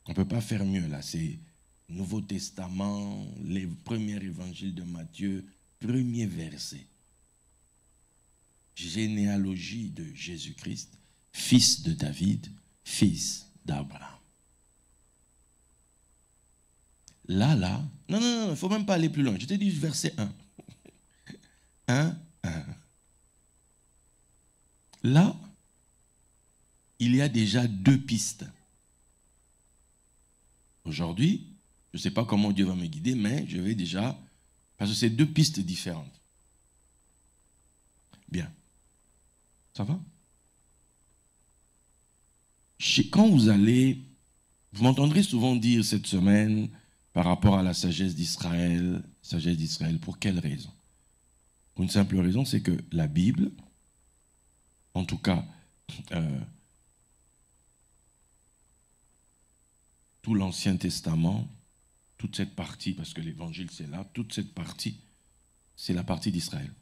On ne peut pas faire mieux là. C'est Nouveau Testament, les premiers évangiles de Matthieu, premier verset. Généalogie de Jésus-Christ, fils de David, fils d'Abraham. Là, non, il ne faut même pas aller plus loin. Je te dis verset 1. 1. Là, il y a déjà deux pistes. Aujourd'hui, je ne sais pas comment Dieu va me guider, mais je vais déjà, parce que c'est deux pistes différentes. Bien. Ça va? Quand vous m'entendrez souvent dire cette semaine, par rapport à la sagesse d'Israël, pour quelle raison? Pour une simple raison, c'est que la Bible, en tout cas, tout l'Ancien Testament, toute cette partie, parce que l'Évangile c'est là, toute cette partie, c'est la partie d'Israël.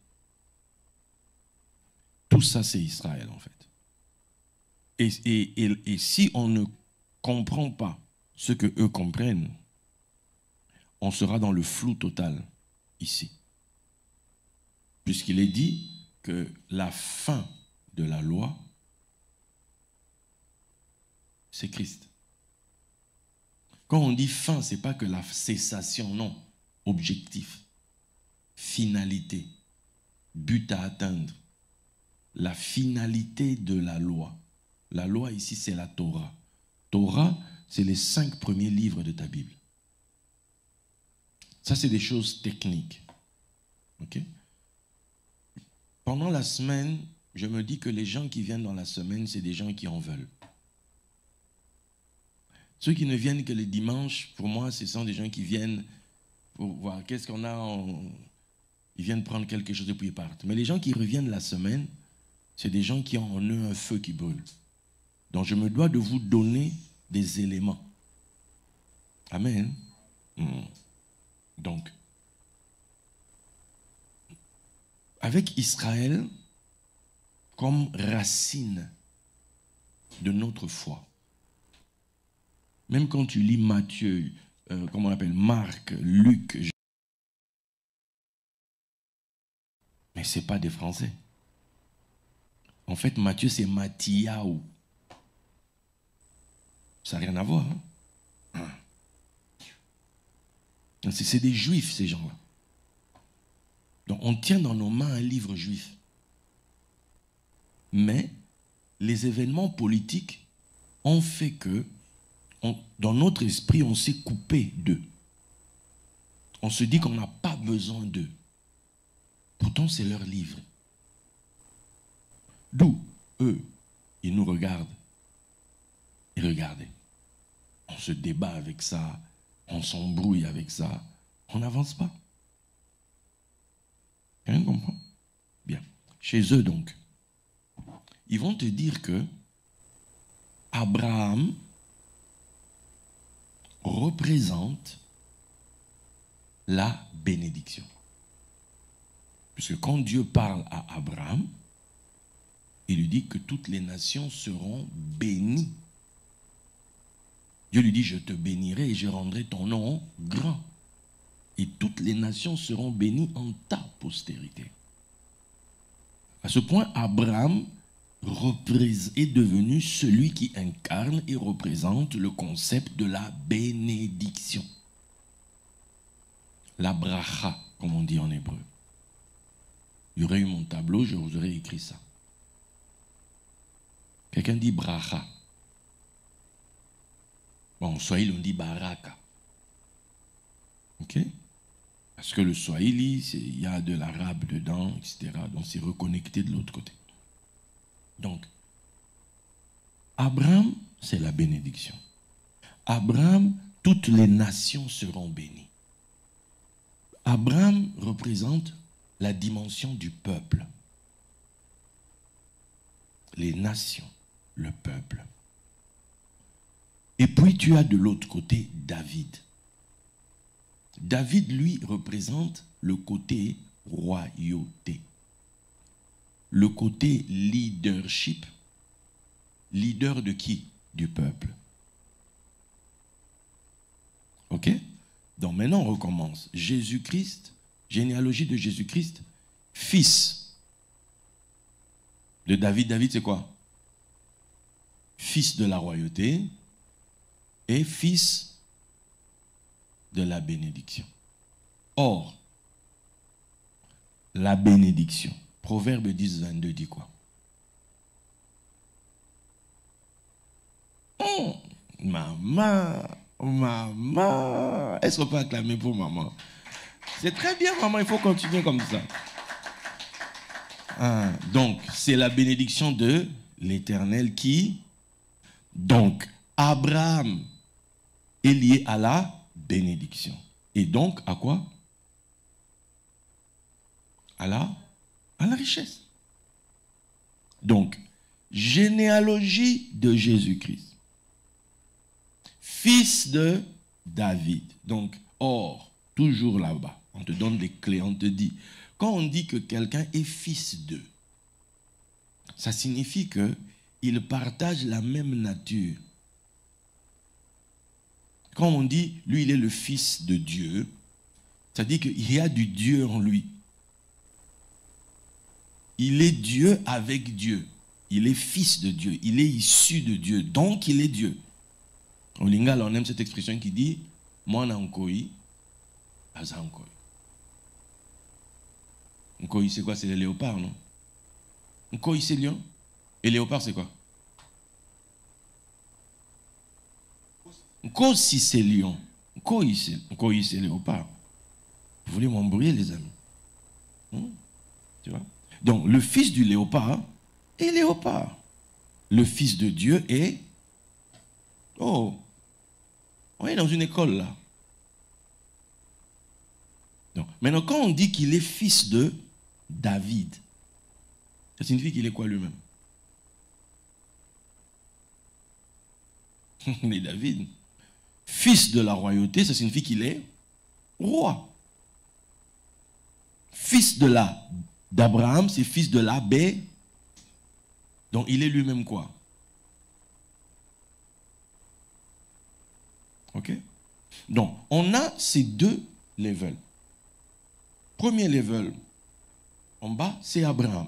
Tout ça c'est Israël en fait. Et si on ne comprend pas ce que eux comprennent, on sera dans le flou total ici. Puisqu'il est dit que la fin de la loi, c'est Christ. Quand on dit fin, ce n'est pas que la cessation, non. Objectif, finalité, but à atteindre. La finalité de la loi. La loi ici, c'est la Torah. Torah, c'est les 5 premiers livres de ta Bible. Ça, c'est des choses techniques. Ok? Pendant la semaine, je me dis que les gens qui viennent dans la semaine, c'est des gens qui en veulent. Ceux qui ne viennent que les dimanches, pour moi, ce sont des gens qui viennent pour voir qu'est-ce qu'on a. Ils viennent prendre quelque chose et puis ils partent. Mais les gens qui reviennent la semaine, c'est des gens qui ont en eux un feu qui brûle. Donc je me dois de vous donner des éléments. Amen. Donc, avec Israël comme racine de notre foi, même quand tu lis Matthieu, comment on appelle, Marc, Luc, mais ce n'est pas des Français. En fait, Matthieu, c'est Mathiaou. Ça n'a rien à voir. Hein? C'est des juifs, ces gens-là. Donc, on tient dans nos mains un livre juif. Mais les événements politiques ont fait que, dans notre esprit, on s'est coupé d'eux. On se dit qu'on n'a pas besoin d'eux. Pourtant, c'est leur livre. D'où, eux, ils nous regardent. Et regardez, on se débat avec ça, on s'embrouille avec ça, on n'avance pas. Quelqu'un comprend? Bien. Chez eux, donc, ils vont te dire que Abraham représente la bénédiction. Puisque quand Dieu parle à Abraham, il lui dit que toutes les nations seront bénies. Dieu lui dit, je te bénirai et je rendrai ton nom grand. Et toutes les nations seront bénies en ta postérité. À ce point, Abraham est devenu celui qui incarne et représente le concept de la bénédiction. La bracha, comme on dit en hébreu. Il y aurait eu mon tableau, je vous aurais écrit ça. Quelqu'un dit bracha. Bon, en Swahili, on dit baraka. Ok? Parce que le Swahili, il y a de l'arabe dedans, etc. Donc, c'est reconnecté de l'autre côté. Donc, Abraham, c'est la bénédiction. Abraham, toutes les nations seront bénies. Abraham représente la dimension du peuple. Les nations, le peuple. Et puis tu as de l'autre côté David. David, lui, représente le côté royauté. Le côté leadership. Leader de qui? Du peuple. Donc maintenant, on recommence. Jésus-Christ, généalogie de Jésus-Christ, fils de David. David, c'est quoi? Fils de la royauté et fils de la bénédiction. Or, la bénédiction, Proverbe 10, 22 dit quoi? Maman, maman, est-ce qu'on peut acclamer pour maman? C'est très bien, maman, il faut continuer comme ça. Donc, c'est la bénédiction de l'Éternel qui... Donc, Abraham est lié à la bénédiction. Et donc, à quoi? À la richesse. Donc, généalogie de Jésus-Christ. Fils de David. Donc, or, toujours là-bas, on te donne des clés, on te dit, quand on dit que quelqu'un est fils de, ça signifie qu'il partage la même nature. Quand on dit, lui, il est le fils de Dieu, ça dit qu'il y a du Dieu en lui. Il est Dieu avec Dieu. Il est fils de Dieu. Il est issu de Dieu. Donc, il est Dieu. Au Lingala, on aime cette expression qui dit « Moi, Nkoi, Aza Nkoi ». Nkoi, c'est quoi? C'est le léopard, non? Nkoi, c'est lion. Et léopard, c'est quoi? Nkosi, c'est lion. Nkoi, c'est léopard. Vous voulez m'embrouiller, les amis? Tu vois? Donc, le fils du léopard est léopard. Le fils de Dieu est... Oh, on est dans une école là. Donc, maintenant, quand on dit qu'il est fils de David, ça signifie qu'il est quoi lui-même? Il est David. Fils de la royauté, ça signifie qu'il est roi. Fils d'Abraham, c'est fils de la baie. Donc, il est lui-même quoi? Ok? Donc, on a ces deux levels. Premier level, en bas, c'est Abraham.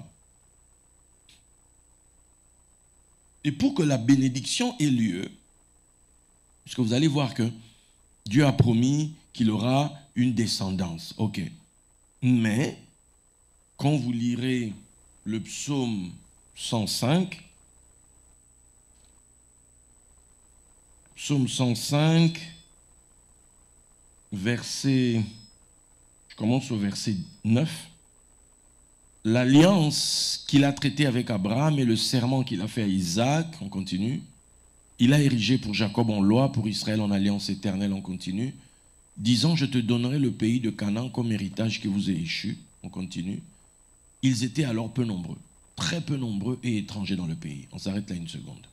Et pour que la bénédiction ait lieu, parce que vous allez voir que Dieu a promis qu'il aura une descendance. Ok. Mais, quand vous lirez le psaume 105, psaume 105, verset, je commence au verset 9. L'alliance qu'il a traitée avec Abraham et le serment qu'il a fait à Isaac, on continue. Il a érigé pour Jacob en loi, pour Israël en alliance éternelle, on continue. Disant, je te donnerai le pays de Canaan comme héritage qui vous est échu, on continue. Ils étaient alors peu nombreux, très peu nombreux et étrangers dans le pays. On s'arrête là une seconde.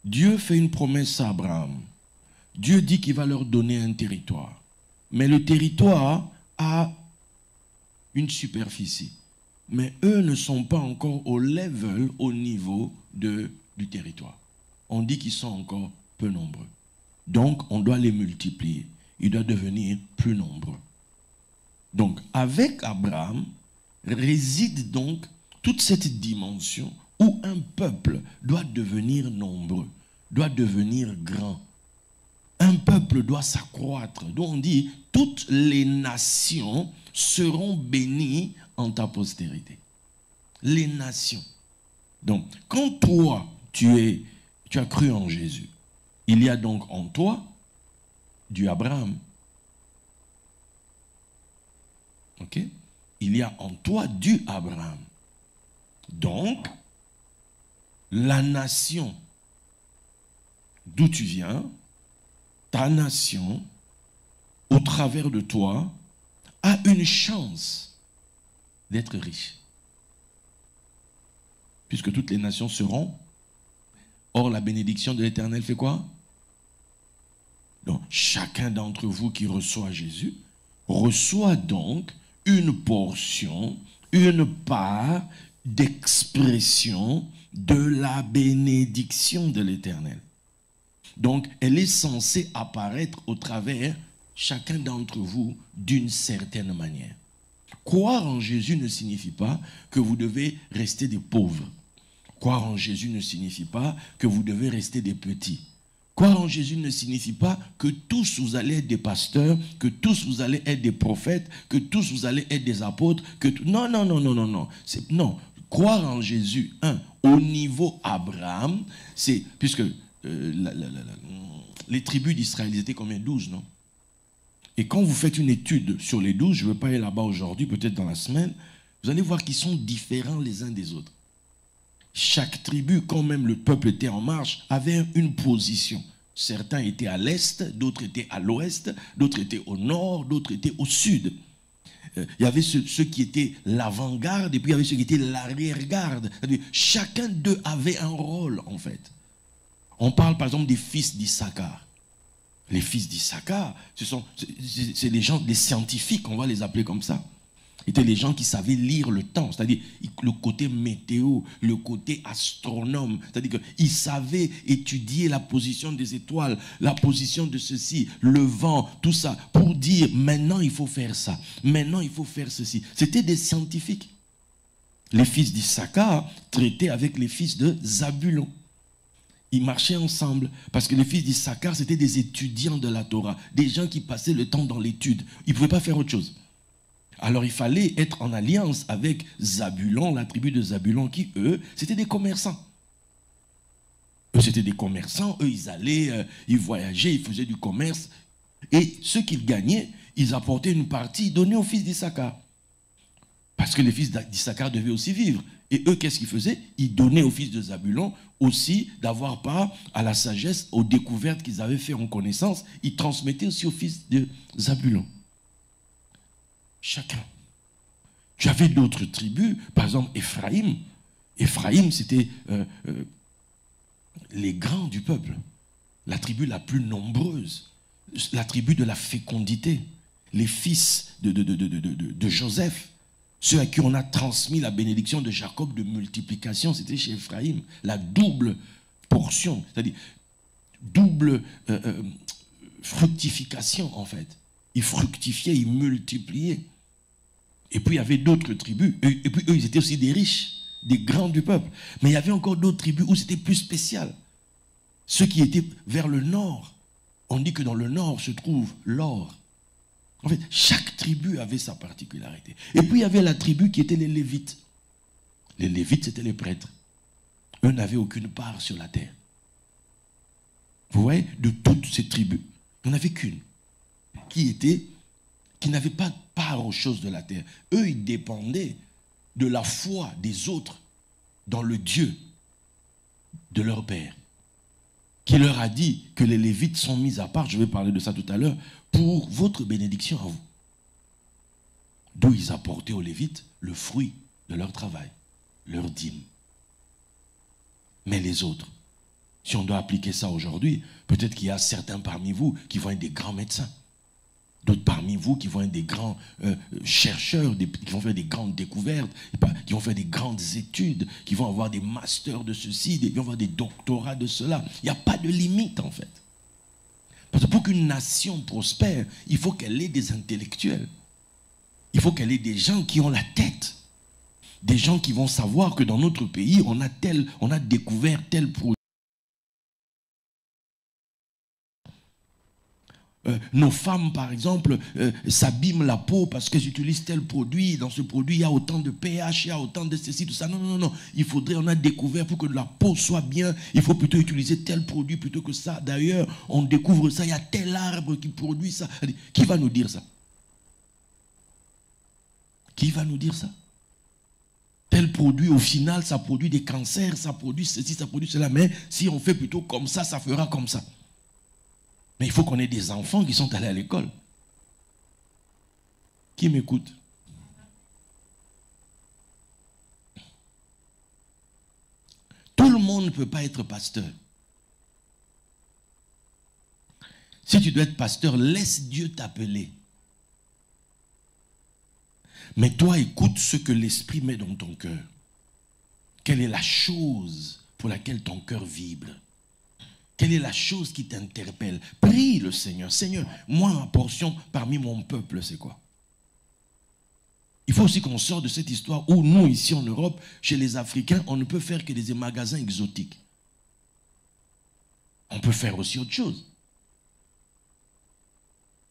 Dieu fait une promesse à Abraham. Dieu dit qu'il va leur donner un territoire. Mais le territoire a une superficie. Mais eux ne sont pas encore au level, au niveau du territoire. On dit qu'ils sont encore peu nombreux. Donc, on doit les multiplier. Ils doivent devenir plus nombreux. Donc, avec Abraham, réside donc toute cette dimension où un peuple doit devenir nombreux, doit devenir grand. Un peuple doit s'accroître. Donc on dit, toutes les nations seront bénies en ta postérité. Les nations. Donc, quand toi, tu as cru en Jésus, il y a donc en toi du Abraham. Ok? Il y a en toi du Abraham. Donc, la nation d'où tu viens, ta nation, au travers de toi, a une chance d'être riche. Puisque toutes les nations seront. Or, la bénédiction de l'Éternel fait quoi? Donc, chacun d'entre vous qui reçoit Jésus, reçoit donc une portion, une part d'expression de la bénédiction de l'Éternel. Donc, elle est censée apparaître au travers chacun d'entre vous d'une certaine manière. Croire en Jésus ne signifie pas que vous devez rester des pauvres. Croire en Jésus ne signifie pas que vous devez rester des petits. Croire en Jésus ne signifie pas que tous vous allez être des pasteurs, que tous vous allez être des prophètes, que tous vous allez être des apôtres. Non, non, non, non, non, non. Non. Croire en Jésus, au niveau Abraham, c'est, puisque les tribus d'Israël, ils étaient combien? 12, non? Et quand vous faites une étude sur les 12, je ne veux pas aller là-bas aujourd'hui, peut-être dans la semaine, vous allez voir qu'ils sont différents les uns des autres. Chaque tribu, quand même le peuple était en marche, avait une position. Certains étaient à l'est, d'autres étaient à l'ouest, d'autres étaient au nord, d'autres étaient au sud. Il y avait ceux qui étaient l'avant-garde et puis il y avait ceux qui étaient l'arrière-garde. Chacun d'eux avait un rôle, en fait. On parle par exemple des fils d'Issachar. Les fils d'Issachar, c'est les gens, les scientifiques, on va les appeler comme ça. Étaient les gens qui savaient lire le temps, c'est-à-dire le côté météo, le côté astronome, c'est-à-dire qu'ils savaient étudier la position des étoiles, la position de ceci, le vent, tout ça, pour dire maintenant il faut faire ça, maintenant il faut faire ceci. C'était des scientifiques. Les fils d'Issachar traitaient avec les fils de Zabulon. Ils marchaient ensemble parce que les fils d'Issachar c'était des étudiants de la Torah, des gens qui passaient le temps dans l'étude. Ils ne pouvaient pas faire autre chose. Alors il fallait être en alliance avec Zabulon, la tribu de Zabulon, qui eux, c'était des commerçants. Eux, c'était des commerçants, eux, ils allaient, ils voyageaient, ils faisaient du commerce. Et ce qu'ils gagnaient, ils apportaient une partie, ils donnaient aux fils d'Issachar. Parce que les fils d'Issachar devaient aussi vivre. Et eux, qu'est-ce qu'ils faisaient? Ils donnaient aux fils de Zabulon aussi d'avoir part à la sagesse, aux découvertes qu'ils avaient fait en connaissance. Ils transmettaient aussi aux fils de Zabulon. Chacun. Tu avais d'autres tribus, par exemple Éphraïm. Éphraïm, c'était les grands du peuple, la tribu la plus nombreuse, la tribu de la fécondité, les fils de Joseph, ceux à qui on a transmis la bénédiction de Jacob de multiplication, c'était chez Éphraïm, la double portion, c'est-à-dire double fructification en fait. Ils fructifiaient, ils multipliaient. Et puis il y avait d'autres tribus, et puis eux ils étaient aussi des riches, des grands du peuple. Mais il y avait encore d'autres tribus où c'était plus spécial. Ceux qui étaient vers le nord, on dit que dans le nord se trouve l'or. En fait, chaque tribu avait sa particularité. Et puis il y avait la tribu qui était les Lévites. Les Lévites c'était les prêtres. Eux n'avaient aucune part sur la terre. Vous voyez, de toutes ces tribus, il n'y en avait qu'une qui n'avaient pas de part aux choses de la terre. Eux, ils dépendaient de la foi des autres dans le Dieu de leur père, qui leur a dit que les Lévites sont mis à part, je vais parler de ça tout à l'heure, pour votre bénédiction à vous. D'où ils apportaient aux Lévites le fruit de leur travail, leur dîme. Mais les autres, si on doit appliquer ça aujourd'hui, peut-être qu'il y a certains parmi vous qui vont être des grands médecins. D'autres parmi vous qui vont être des grands chercheurs, qui vont faire des grandes découvertes, qui vont faire des grandes études, qui vont avoir des masters de ceci, qui vont avoir des doctorats de cela. Il n'y a pas de limite en fait. Parce que pour qu'une nation prospère, il faut qu'elle ait des intellectuels. Il faut qu'elle ait des gens qui ont la tête. Des gens qui vont savoir que dans notre pays, on a découvert tel produit. Nos femmes, par exemple, s'abîment la peau parce qu'elles utilisent tel produit. Dans ce produit, il y a autant de pH, il y a autant de ceci, tout ça. Non, non, non. On a découvert pour que la peau soit bien, il faut plutôt utiliser tel produit plutôt que ça. D'ailleurs, on découvre ça, il y a tel arbre qui produit ça. Qui va nous dire ça? Qui va nous dire ça? Tel produit, au final, ça produit des cancers, ça produit ceci, ça produit cela. Mais si on fait plutôt comme ça, ça fera comme ça. Mais il faut qu'on ait des enfants qui sont allés à l'école. Qui m'écoute? Tout le monde ne peut pas être pasteur. Si tu dois être pasteur, laisse Dieu t'appeler. Mais toi, écoute ce que l'Esprit met dans ton cœur. Quelle est la chose pour laquelle ton cœur vibre? Quelle est la chose qui t'interpelle? Prie le Seigneur. Seigneur, moi, ma portion parmi mon peuple, c'est quoi? Il faut aussi qu'on sorte de cette histoire où nous, ici en Europe, chez les Africains, on ne peut faire que des magasins exotiques. On peut faire aussi autre chose.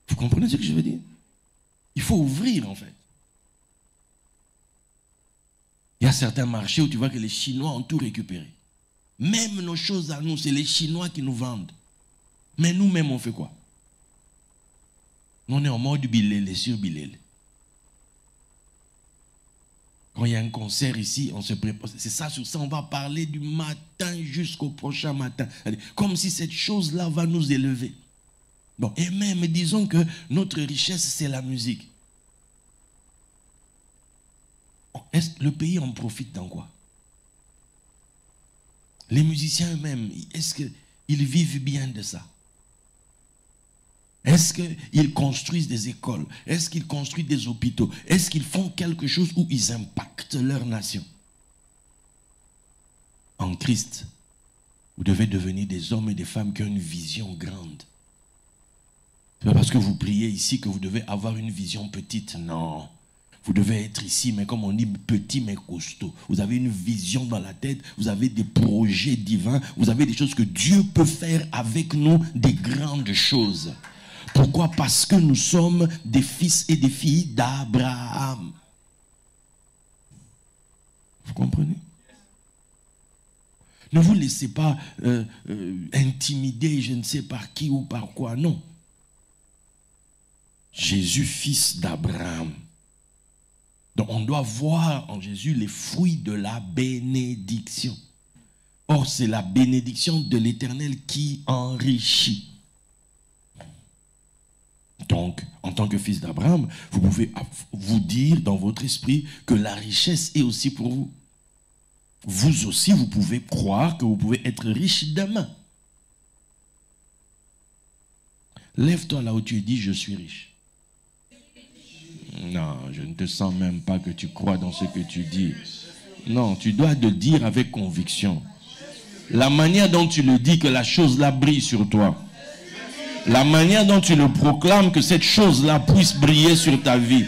Vous comprenez ce que je veux dire? Il faut ouvrir, en fait. Il y a certains marchés où tu vois que les Chinois ont tout récupéré. Même nos choses à nous, c'est les Chinois qui nous vendent. Mais nous-mêmes, on fait quoi? Nous, on est en mode bilélé sur bilélé. Quand il y a un concert ici, on se prépare. C'est ça, sur ça, on va parler du matin jusqu'au prochain matin. Comme si cette chose-là va nous élever. Bon, et même, disons que notre richesse, c'est la musique. Est-ce que le pays en profite dans quoi? Les musiciens eux-mêmes, est-ce qu'ils vivent bien de ça? Est-ce qu'ils construisent des écoles? Est-ce qu'ils construisent des hôpitaux? Est-ce qu'ils font quelque chose où ils impactent leur nation? En Christ, vous devez devenir des hommes et des femmes qui ont une vision grande. Ce n'est pas parce que vous priez ici que vous devez avoir une vision petite. Non. Vous devez être ici, mais comme on dit, petit mais costaud. Vous avez une vision dans la tête, vous avez des projets divins, vous avez des choses que Dieu peut faire avec nous, des grandes choses. Pourquoi? Parce que nous sommes des fils et des filles d'Abraham. Vous comprenez? Ne vous laissez pas intimider, je ne sais par qui ou par quoi, non. Jésus, fils d'Abraham. Donc on doit voir en Jésus les fruits de la bénédiction. Or, c'est la bénédiction de l'Éternel qui enrichit. Donc, en tant que fils d'Abraham, vous pouvez vous dire dans votre esprit que la richesse est aussi pour vous. Vous aussi, vous pouvez croire que vous pouvez être riche demain. Lève-toi là où tu es dit, je suis riche. Non, je ne te sens même pas que tu crois dans ce que tu dis. Non, tu dois le dire avec conviction. La manière dont tu le dis, que la chose-là brille sur toi. La manière dont tu le proclames, que cette chose-là puisse briller sur ta vie.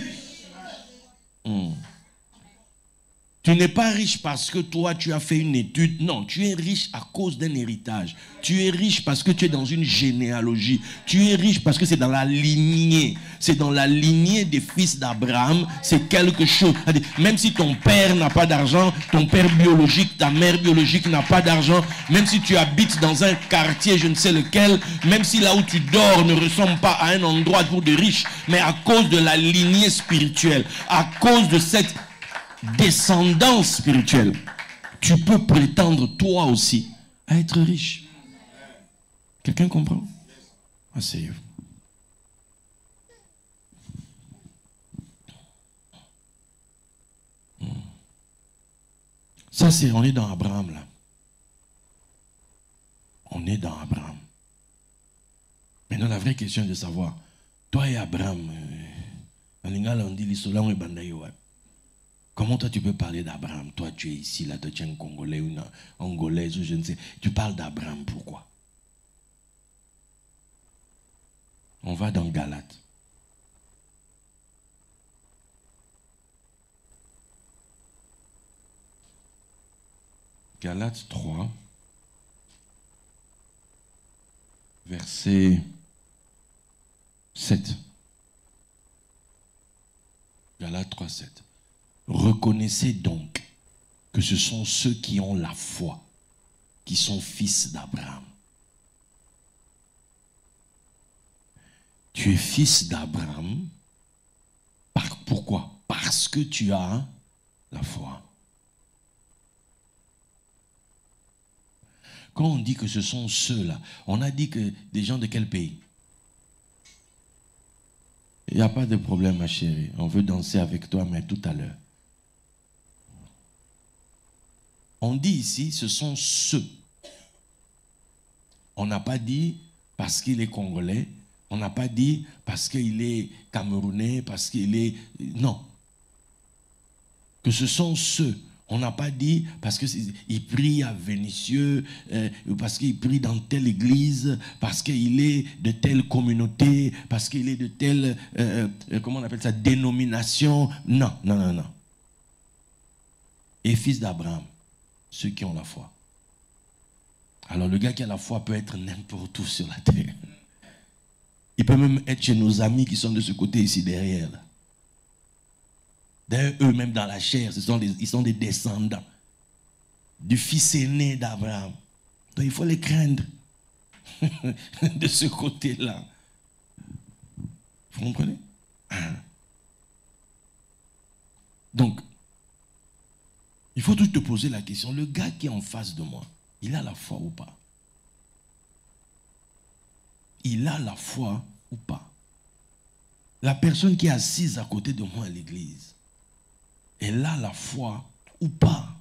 Tu n'es pas riche parce que toi, tu as fait une étude. Non, tu es riche à cause d'un héritage. Tu es riche parce que tu es dans une généalogie. Tu es riche parce que c'est dans la lignée. C'est dans la lignée des fils d'Abraham. C'est quelque chose. Même si ton père n'a pas d'argent, ton père biologique, ta mère biologique n'a pas d'argent, même si tu habites dans un quartier, je ne sais lequel, même si là où tu dors ne ressemble pas à un endroit pour de riches, mais à cause de la lignée spirituelle, à cause de cette descendance spirituelle, tu peux prétendre toi aussi à être riche. Quelqu'un comprend? Asseyez-vous. Ça c'est, on est dans Abraham là. On est dans Abraham. Maintenant la vraie question est de savoir, toi et Abraham, en lingala on dit l'isola et bandaïwa. Comment toi tu peux parler d'Abraham? Toi tu es ici, là, toi tu es un Congolais ou une Angolaise ou je ne sais. Tu parles d'Abraham, pourquoi? On va dans Galates. Galates 3, verset 7. Galates 3, 7. Reconnaissez donc que ce sont ceux qui ont la foi, qui sont fils d'Abraham. Tu es fils d'Abraham. Pourquoi? Parce que tu as la foi. Quand on dit que ce sont ceux-là, on a dit que des gens de quel pays? Il n'y a pas de problème, ma chérie. On veut danser avec toi, mais tout à l'heure. On dit ici, ce sont ceux. On n'a pas dit parce qu'il est congolais, on n'a pas dit parce qu'il est camerounais, parce qu'il est... Non. Que ce sont ceux. On n'a pas dit parce qu'il prie à Vénitieux, parce qu'il prie dans telle église, parce qu'il est de telle communauté, parce qu'il est de telle, comment on appelle ça, dénomination. Non, non, non, non. Et fils d'Abraham, ceux qui ont la foi. Alors le gars qui a la foi peut être n'importe où sur la terre. Il peut même être chez nos amis qui sont de ce côté ici derrière. Là. D'ailleurs, eux-mêmes dans la chair, ils sont des descendants du fils aîné d'Abraham. Donc il faut les craindre de ce côté-là. Vous comprenez? Donc, il faut tout te poser la question, le gars qui est en face de moi, il a la foi ou pas? Il a la foi ou pas? La personne qui est assise à côté de moi à l'église, elle a la foi ou pas?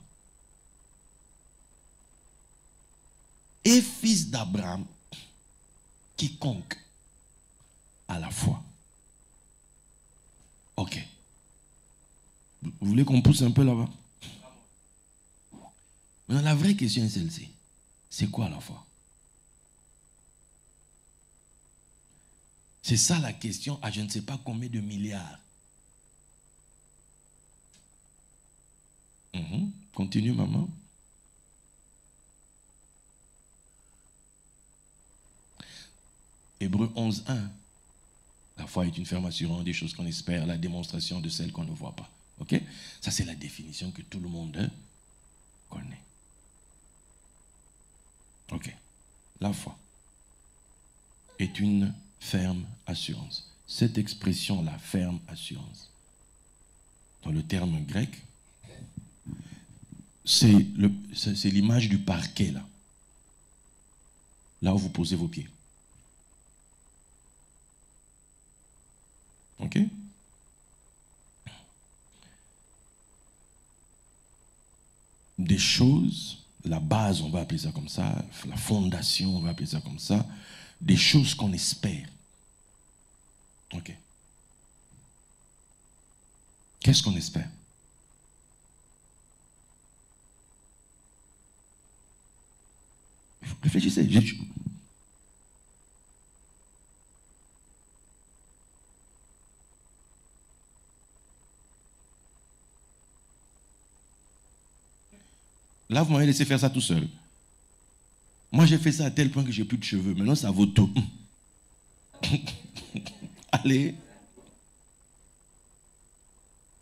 Et fils d'Abraham, quiconque a la foi. Ok. Vous voulez qu'on pousse un peu là-bas? Maintenant, la vraie question est celle-ci. C'est quoi la foi? C'est ça la question à je ne sais pas combien de milliards. Continue, maman. Hébreux 11:1. La foi est une ferme assurance des choses qu'on espère, la démonstration de celles qu'on ne voit pas. Ok? Ça, c'est la définition que tout le monde connaît. Ok. La foi est une ferme assurance. Cette expression, la ferme assurance, dans le terme grec, c'est l'image du parquet, là. Là où vous posez vos pieds. Ok? Des choses, la base, on va appeler ça comme ça, la fondation, on va appeler ça comme ça, des choses qu'on espère. Ok. Qu'est-ce qu'on espère? Réfléchissez. Là, vous m'avez laissé faire ça tout seul. Moi, j'ai fait ça à tel point que j'ai plus de cheveux. Maintenant, ça vaut tout. Allez.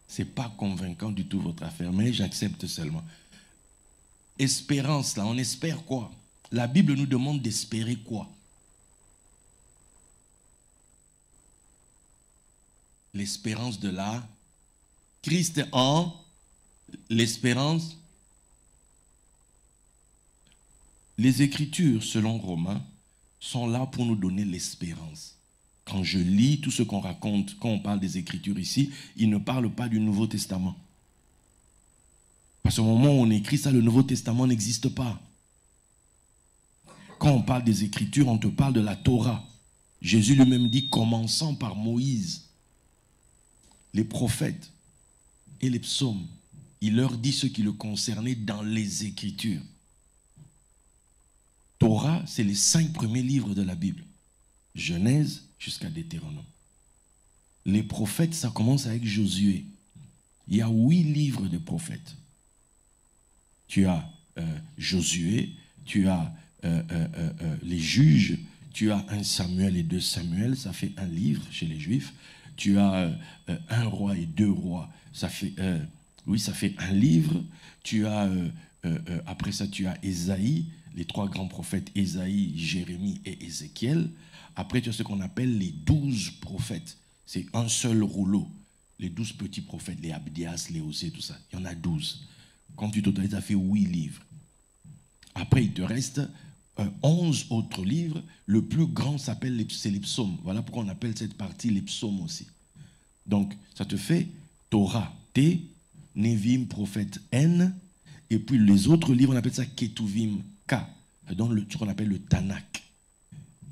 C'est pas convaincant du tout votre affaire, mais j'accepte seulement. Espérance, là, on espère quoi? La Bible nous demande d'espérer quoi? L'espérance de la Christ en l'espérance. Les Écritures, selon Romains, sont là pour nous donner l'espérance. Quand je lis tout ce qu'on raconte, quand on parle des Écritures ici, il ne parle pas du Nouveau Testament. Parce qu'au moment où on écrit ça, le Nouveau Testament n'existe pas. Quand on parle des Écritures, on te parle de la Torah. Jésus lui-même dit, commençant par Moïse, les prophètes et les psaumes. Il leur dit ce qui le concernait dans les Écritures. Torah, c'est les 5 premiers livres de la Bible. Genèse jusqu'à Deutéronome. Les prophètes, ça commence avec Josué. Il y a 8 livres de prophètes. Tu as Josué, tu as les juges, tu as 1 Samuel et 2 Samuel, ça fait un livre chez les Juifs. Tu as 1 roi et 2 rois, ça fait un livre. Tu as, après ça, tu as Ésaïe, les 3 grands prophètes, Ésaïe, Jérémie et Ézéchiel. Après, tu as ce qu'on appelle les 12 prophètes. C'est un seul rouleau. Les 12 petits prophètes, les Abdias, les Osée, tout ça. Il y en a 12. Quand tu totalises, ça fait 8 livres. Après, il te reste 11 autres livres. Le plus grand s'appelle c'est les psaumes. Voilà pourquoi on appelle cette partie les psaumes aussi. Donc, ça te fait Torah, T, Nevim, prophète, N, et puis les autres livres, on appelle ça Ketuvim, K, dans ce qu'on appelle le Tanakh.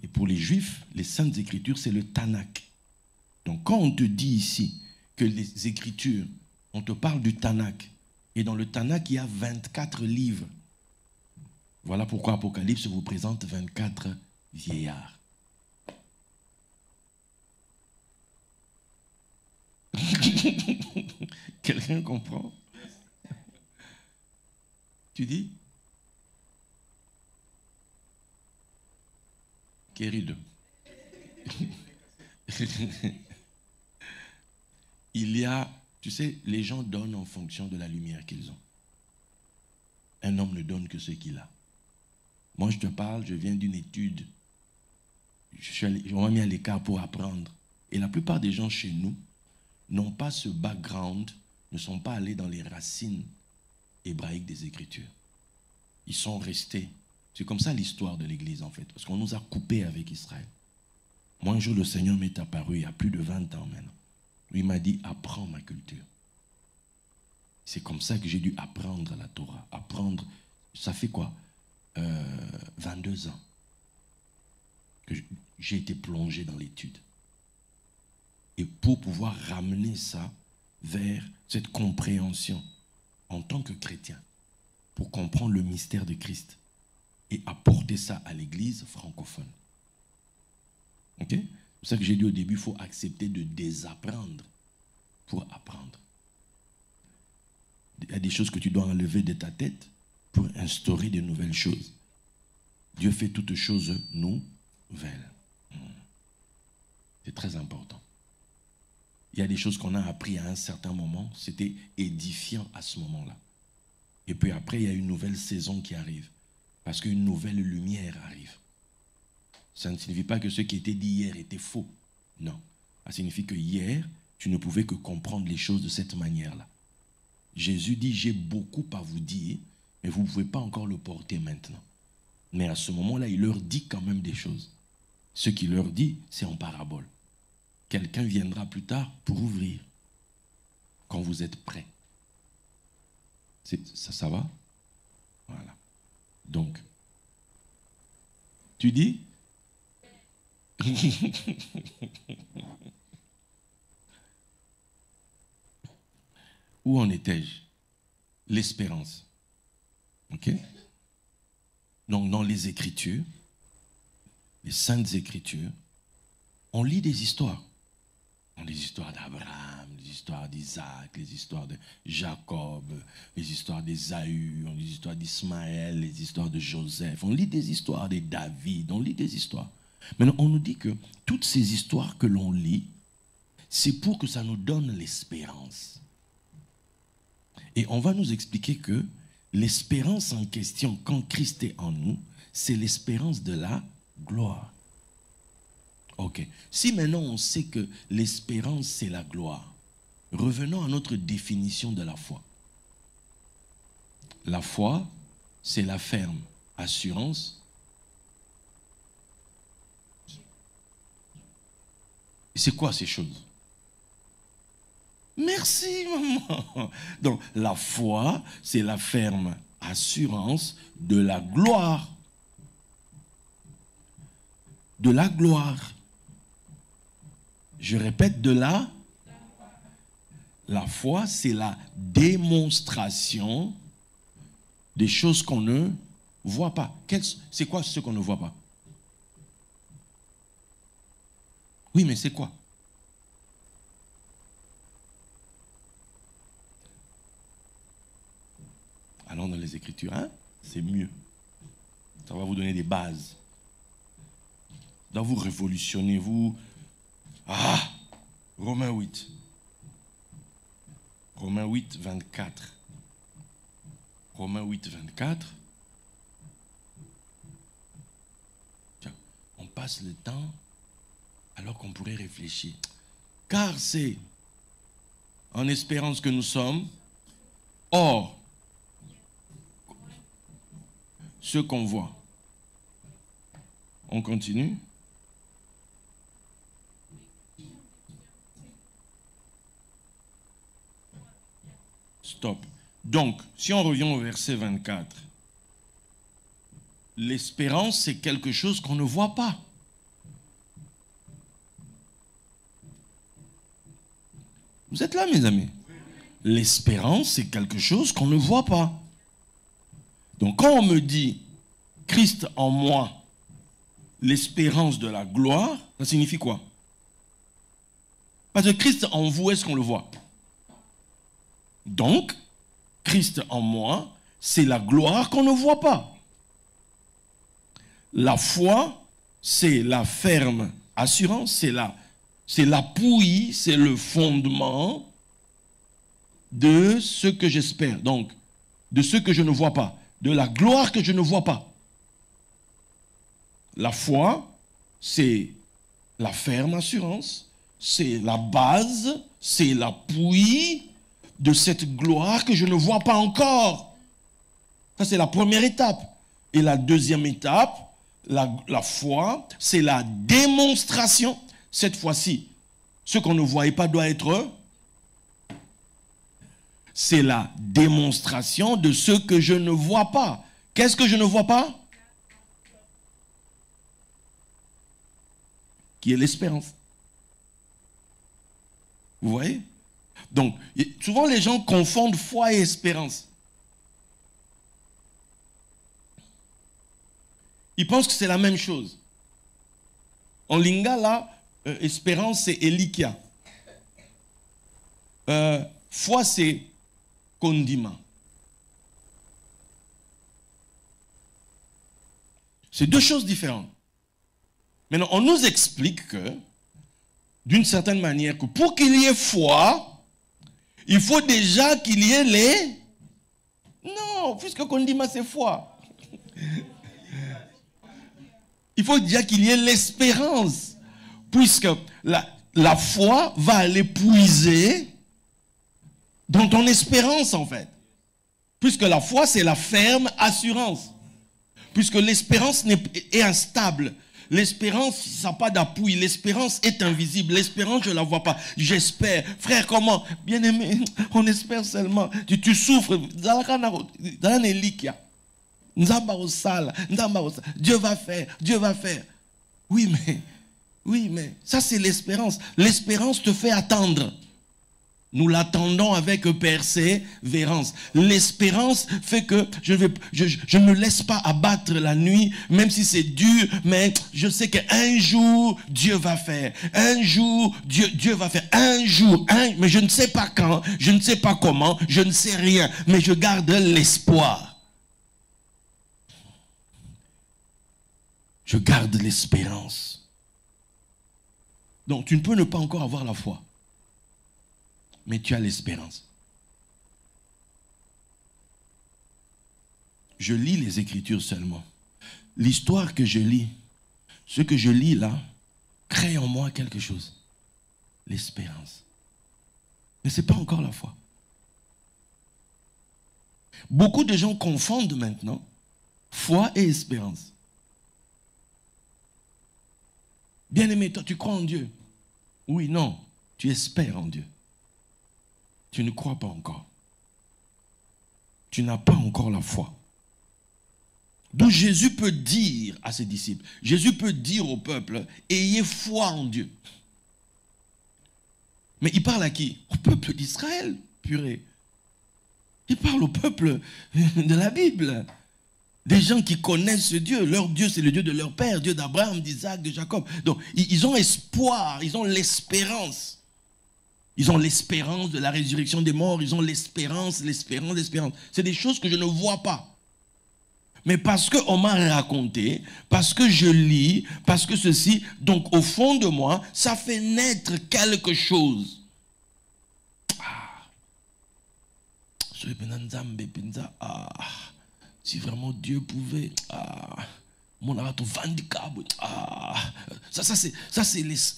Et pour les Juifs, les Saintes Écritures, c'est le Tanakh. Donc, quand on te dit ici que les Écritures, on te parle du Tanakh, Et dans le Tanakh, il y a 24 livres. Voilà pourquoi Apocalypse vous présente 24 vieillards. Quelqu'un comprend? Tu dis? Querido. Il y a, tu sais, les gens donnent en fonction de la lumière qu'ils ont. Un homme ne donne que ce qu'il a. Moi, je te parle, je viens d'une étude. Je m'ai mis à l'écart pour apprendre. Et la plupart des gens chez nous n'ont pas ce background, ne sont pas allés dans les racines hébraïques des Écritures. Ils sont restés. C'est comme ça l'histoire de l'Église, en fait. Parce qu'on nous a coupés avec Israël. Moi, un jour, le Seigneur m'est apparu, il y a plus de 20 ans maintenant. Lui m'a dit, apprends ma culture. C'est comme ça que j'ai dû apprendre la Torah. Apprendre, ça fait quoi 22 ans que j'ai été plongé dans l'étude. Et pour pouvoir ramener ça vers cette compréhension en tant que chrétien, pour comprendre le mystère de Christ et apporter ça à l'Église francophone. Ok? C'est pour ça que j'ai dit au début, il faut accepter de désapprendre pour apprendre. Il y a des choses que tu dois enlever de ta tête pour instaurer de nouvelles choses. Dieu fait toutes choses nouvelles. C'est très important. Il y a des choses qu'on a appris à un certain moment, c'était édifiant à ce moment-là. Et puis après, il y a une nouvelle saison qui arrive. Parce qu'une nouvelle lumière arrive. Ça ne signifie pas que ce qui était dit hier était faux. Non. Ça signifie que hier, tu ne pouvais que comprendre les choses de cette manière-là. Jésus dit, j'ai beaucoup à vous dire, mais vous ne pouvez pas encore le porter maintenant. Mais à ce moment-là, il leur dit quand même des choses. Ce qu'il leur dit, c'est en parabole. Quelqu'un viendra plus tard pour ouvrir. Quand vous êtes prêts. Ça va? Voilà. Donc, tu dis? Où en étais-je? L'espérance. Ok? Donc, dans les Écritures, les Saintes Écritures, on lit des histoires. On lit les histoires d'Abraham, les histoires d'Isaac, les histoires de Jacob, les histoires d'Ésaü, on lit les histoires d'Ismaël, les histoires de Joseph. On lit des histoires de David, on lit des histoires. Maintenant, on nous dit que toutes ces histoires que l'on lit, c'est pour que ça nous donne l'espérance. Et on va nous expliquer que l'espérance en question, quand Christ est en nous, c'est l'espérance de la gloire. Ok. Si maintenant on sait que l'espérance c'est la gloire, revenons à notre définition de la foi. La foi, c'est la ferme assurance. C'est quoi ces choses? Merci, maman. Donc, la foi, c'est la ferme assurance de la gloire. De la gloire. Je répète, la foi, c'est la démonstration des choses qu'on ne voit pas. C'est quoi ce qu'on ne voit pas? Oui, mais c'est quoi? Allons dans les Écritures, hein? C'est mieux. Ça va vous donner des bases. Dans vous révolutionner, vous... Ah! Romains 8. Romains 8, 24. Romains 8, 24. Tiens, on passe le temps alors qu'on pourrait réfléchir. Car c'est en espérance que nous sommes. Or, ce qu'on voit. On continue. Stop. Donc, si on revient au verset 24, l'espérance, c'est quelque chose qu'on ne voit pas. Vous êtes là, mes amis? l'espérance, c'est quelque chose qu'on ne voit pas. Donc quand on me dit Christ en moi, l'espérance de la gloire, ça signifie quoi? Parce que Christ en vous, est-ce qu'on le voit? Donc, Christ en moi, c'est la gloire qu'on ne voit pas. La foi, c'est la ferme assurance, c'est l'appui, c'est le fondement de ce que j'espère. Donc, de ce que je ne vois pas, de la gloire que je ne vois pas. La foi, c'est la ferme assurance, c'est la base, c'est l'appui de cette gloire que je ne vois pas encore. Ça, c'est la première étape. Et la deuxième étape, la foi, c'est la démonstration. Cette fois-ci, ce qu'on ne voyait pas doit être... C'est la démonstration de ce que je ne vois pas. Qu'est-ce que je ne vois pas? Qui est l'espérance. Vous voyez? Donc, souvent les gens confondent foi et espérance. Ils pensent que c'est la même chose. En lingala, espérance, c'est elikia. Foi, c'est condiment. C'est deux choses différentes. Maintenant, on nous explique que, d'une certaine manière, que pour qu'il y ait foi, il faut déjà qu'il y ait les... Non, puisque condiment, c'est foi. Il faut déjà qu'il y ait l'espérance, puisque la foi va aller puiser dans ton espérance, en fait. Puisque la foi, c'est la ferme assurance. Puisque l'espérance est instable. L'espérance, ça n'a pas d'appui. L'espérance est invisible. L'espérance, je ne la vois pas. J'espère. Frère, comment? Bien-aimé, on espère seulement. Tu souffres. Dieu va faire. Dieu va faire. Oui, mais ça, c'est l'espérance. L'espérance te fait attendre. Nous l'attendons avec persévérance. L'espérance fait que je ne me laisse pas abattre la nuit, même si c'est dur, mais je sais qu'un jour, Dieu va faire. Un jour, Dieu va faire. Un jour, mais je ne sais pas quand, je ne sais pas comment, je ne sais rien, mais je garde l'espoir. Je garde l'espérance. Donc, tu ne peux ne pas encore avoir la foi. Mais tu as l'espérance. Je lis les Écritures seulement. L'histoire que je lis, ce que je lis là, crée en moi quelque chose. L'espérance. Mais ce n'est pas encore la foi. Beaucoup de gens confondent maintenant foi et espérance. Bien-aimé, toi tu crois en Dieu? Oui, non, tu espères en Dieu. Tu ne crois pas encore. Tu n'as pas encore la foi. Donc Jésus peut dire à ses disciples, Jésus peut dire au peuple, ayez foi en Dieu. Mais il parle à qui? Au peuple d'Israël, purée. Il parle au peuple de la Bible. Des gens qui connaissent Dieu. Leur Dieu, c'est le Dieu de leur père, Dieu d'Abraham, d'Isaac, de Jacob. Donc ils ont espoir, ils ont l'espérance. Ils ont l'espérance de la résurrection des morts. Ils ont l'espérance. C'est des choses que je ne vois pas. Mais parce qu'on m'a raconté, parce que je lis, parce que ceci, donc au fond de moi, ça fait naître quelque chose. Si vraiment Dieu pouvait... Ça c'est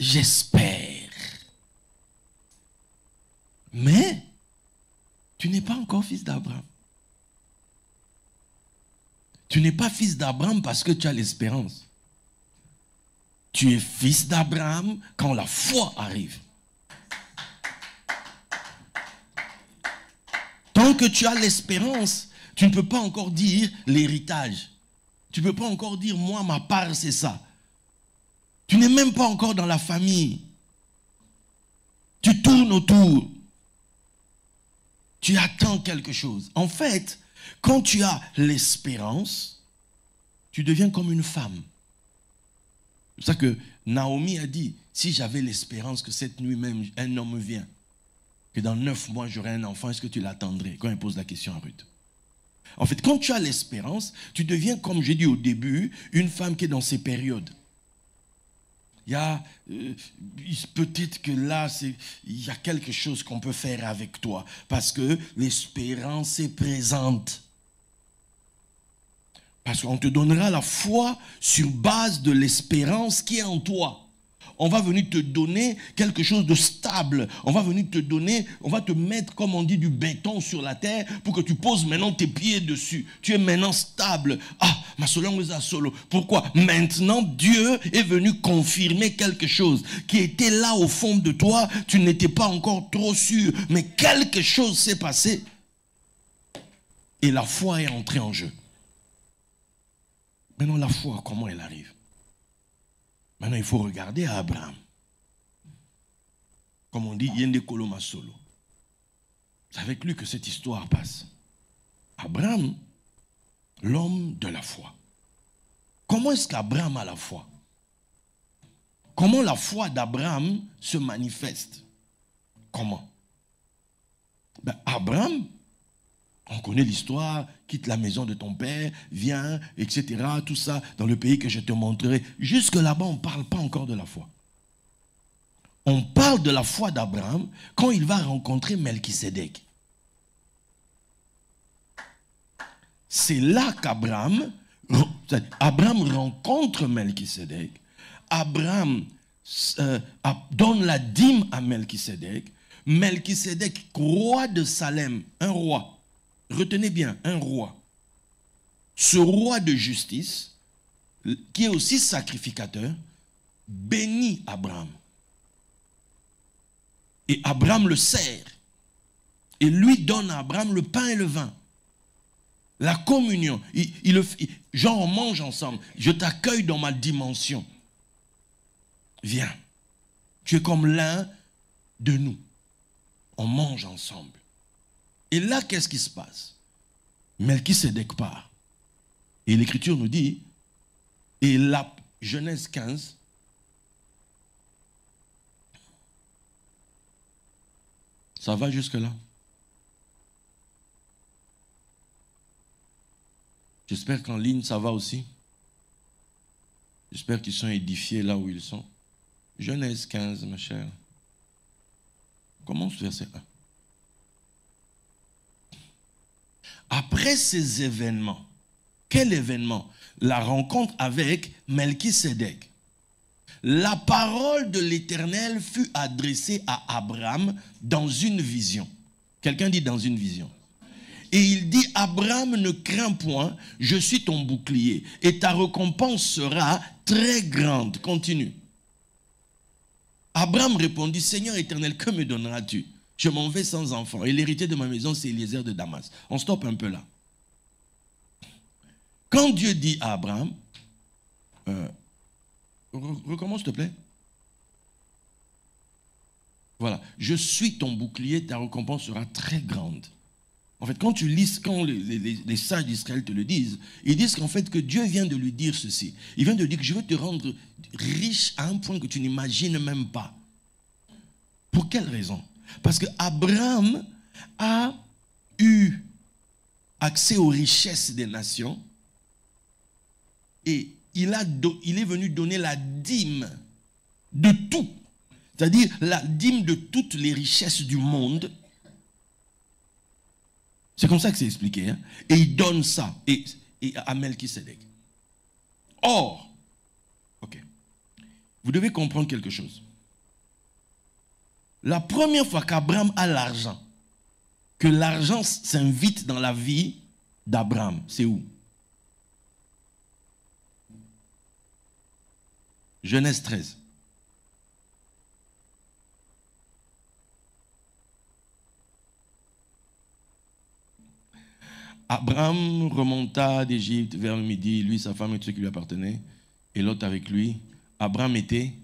j'espère. Mais, tu n'es pas encore fils d'Abraham. Tu n'es pas fils d'Abraham parce que tu as l'espérance. Tu es fils d'Abraham quand la foi arrive. Tant que tu as l'espérance, tu ne peux pas encore dire l'héritage. Tu ne peux pas encore dire, moi, ma part, c'est ça. Tu n'es même pas encore dans la famille. Tu tournes autour. Tu attends quelque chose. En fait, quand tu as l'espérance, tu deviens comme une femme. C'est pour ça que Naomi a dit, si j'avais l'espérance que cette nuit même, un homme vient, que dans 9 mois, j'aurai un enfant, est-ce que tu l'attendrais? Quand elle pose la question à Ruth. En fait, quand tu as l'espérance, tu deviens, comme j'ai dit au début, une femme qui est dans ces périodes. Il y a, peut-être que là, il y a quelque chose qu'on peut faire avec toi, parce que l'espérance est présente. Parce qu'on te donnera la foi sur base de l'espérance qui est en toi. On va venir te donner quelque chose de stable. On va venir te donner, on va te mettre, comme on dit, du béton sur la terre pour que tu poses maintenant tes pieds dessus. Tu es maintenant stable. Ah, ma solo. Pourquoi? Maintenant, Dieu est venu confirmer quelque chose qui était là au fond de toi. Tu n'étais pas encore trop sûr, mais quelque chose s'est passé. Et la foi est entrée en jeu. Maintenant, la foi, comment elle arrive? Maintenant, il faut regarder à Abraham. Comme on dit, Yende Koloma Solo. C'est avec lui que cette histoire passe. Abraham, l'homme de la foi. Comment est-ce qu'Abraham a la foi? Comment la foi d'Abraham se manifeste? Comment? Abraham, on connaît l'histoire, quitte la maison de ton père, viens, etc. Tout ça, dans le pays que je te montrerai. Jusque là-bas, on ne parle pas encore de la foi. On parle de la foi d'Abraham quand il va rencontrer Melchisédek. C'est là qu'Abraham rencontre Melchisédek. Abraham donne la dîme à Melchisédek. Melchisédek, roi de Salem, un roi. Retenez bien, un roi. Ce roi de justice, qui est aussi sacrificateur, bénit Abraham. Et Abraham le sert. Et lui donne à Abraham le pain et le vin. La communion. Genre, on mange ensemble. Je t'accueille dans ma dimension. Viens. Tu es comme l'un de nous. On mange ensemble. Et là, qu'est-ce qui se passe? Melchisédek part. Et l'Écriture nous dit, et la Genèse 15, ça va jusque-là? J'espère qu'en ligne, ça va aussi. J'espère qu'ils sont édifiés là où ils sont. Genèse 15, ma chère. Commence verset 1. Après ces événements, quel événement? La rencontre avec Melchisédek. La parole de l'Éternel fut adressée à Abraham dans une vision. Quelqu'un dit dans une vision. Et il dit, Abraham, ne crains point, je suis ton bouclier, et ta récompense sera très grande. Continue. Abraham répondit, Seigneur éternel, que me donneras-tu? Je m'en vais sans enfant. Et l'héritier de ma maison, c'est Eliezer de Damas. On stoppe un peu là. Quand Dieu dit à Abraham, recommence s'il te plaît. Voilà. Je suis ton bouclier, ta récompense sera très grande. En fait, quand tu lis, quand les sages d'Israël te le disent, ils disent qu'en fait que Dieu vient de lui dire ceci. Il vient de dire que je veux te rendre riche à un point que tu n'imagines même pas. Pour quelle raison? Parce que Abraham a eu accès aux richesses des nations et il est venu donner la dîme de tout. C'est-à-dire la dîme de toutes les richesses du monde. C'est comme ça que c'est expliqué. Hein? Et il donne ça et à Melchisédek. Or, ok, vous devez comprendre quelque chose. La première fois qu'Abraham a l'argent, que l'argent s'invite dans la vie d'Abraham, c'est où? Genèse 13. Abraham remonta d'Égypte vers le midi, lui, sa femme et tout ce qui lui appartenait, et l'autre avec lui. Abraham était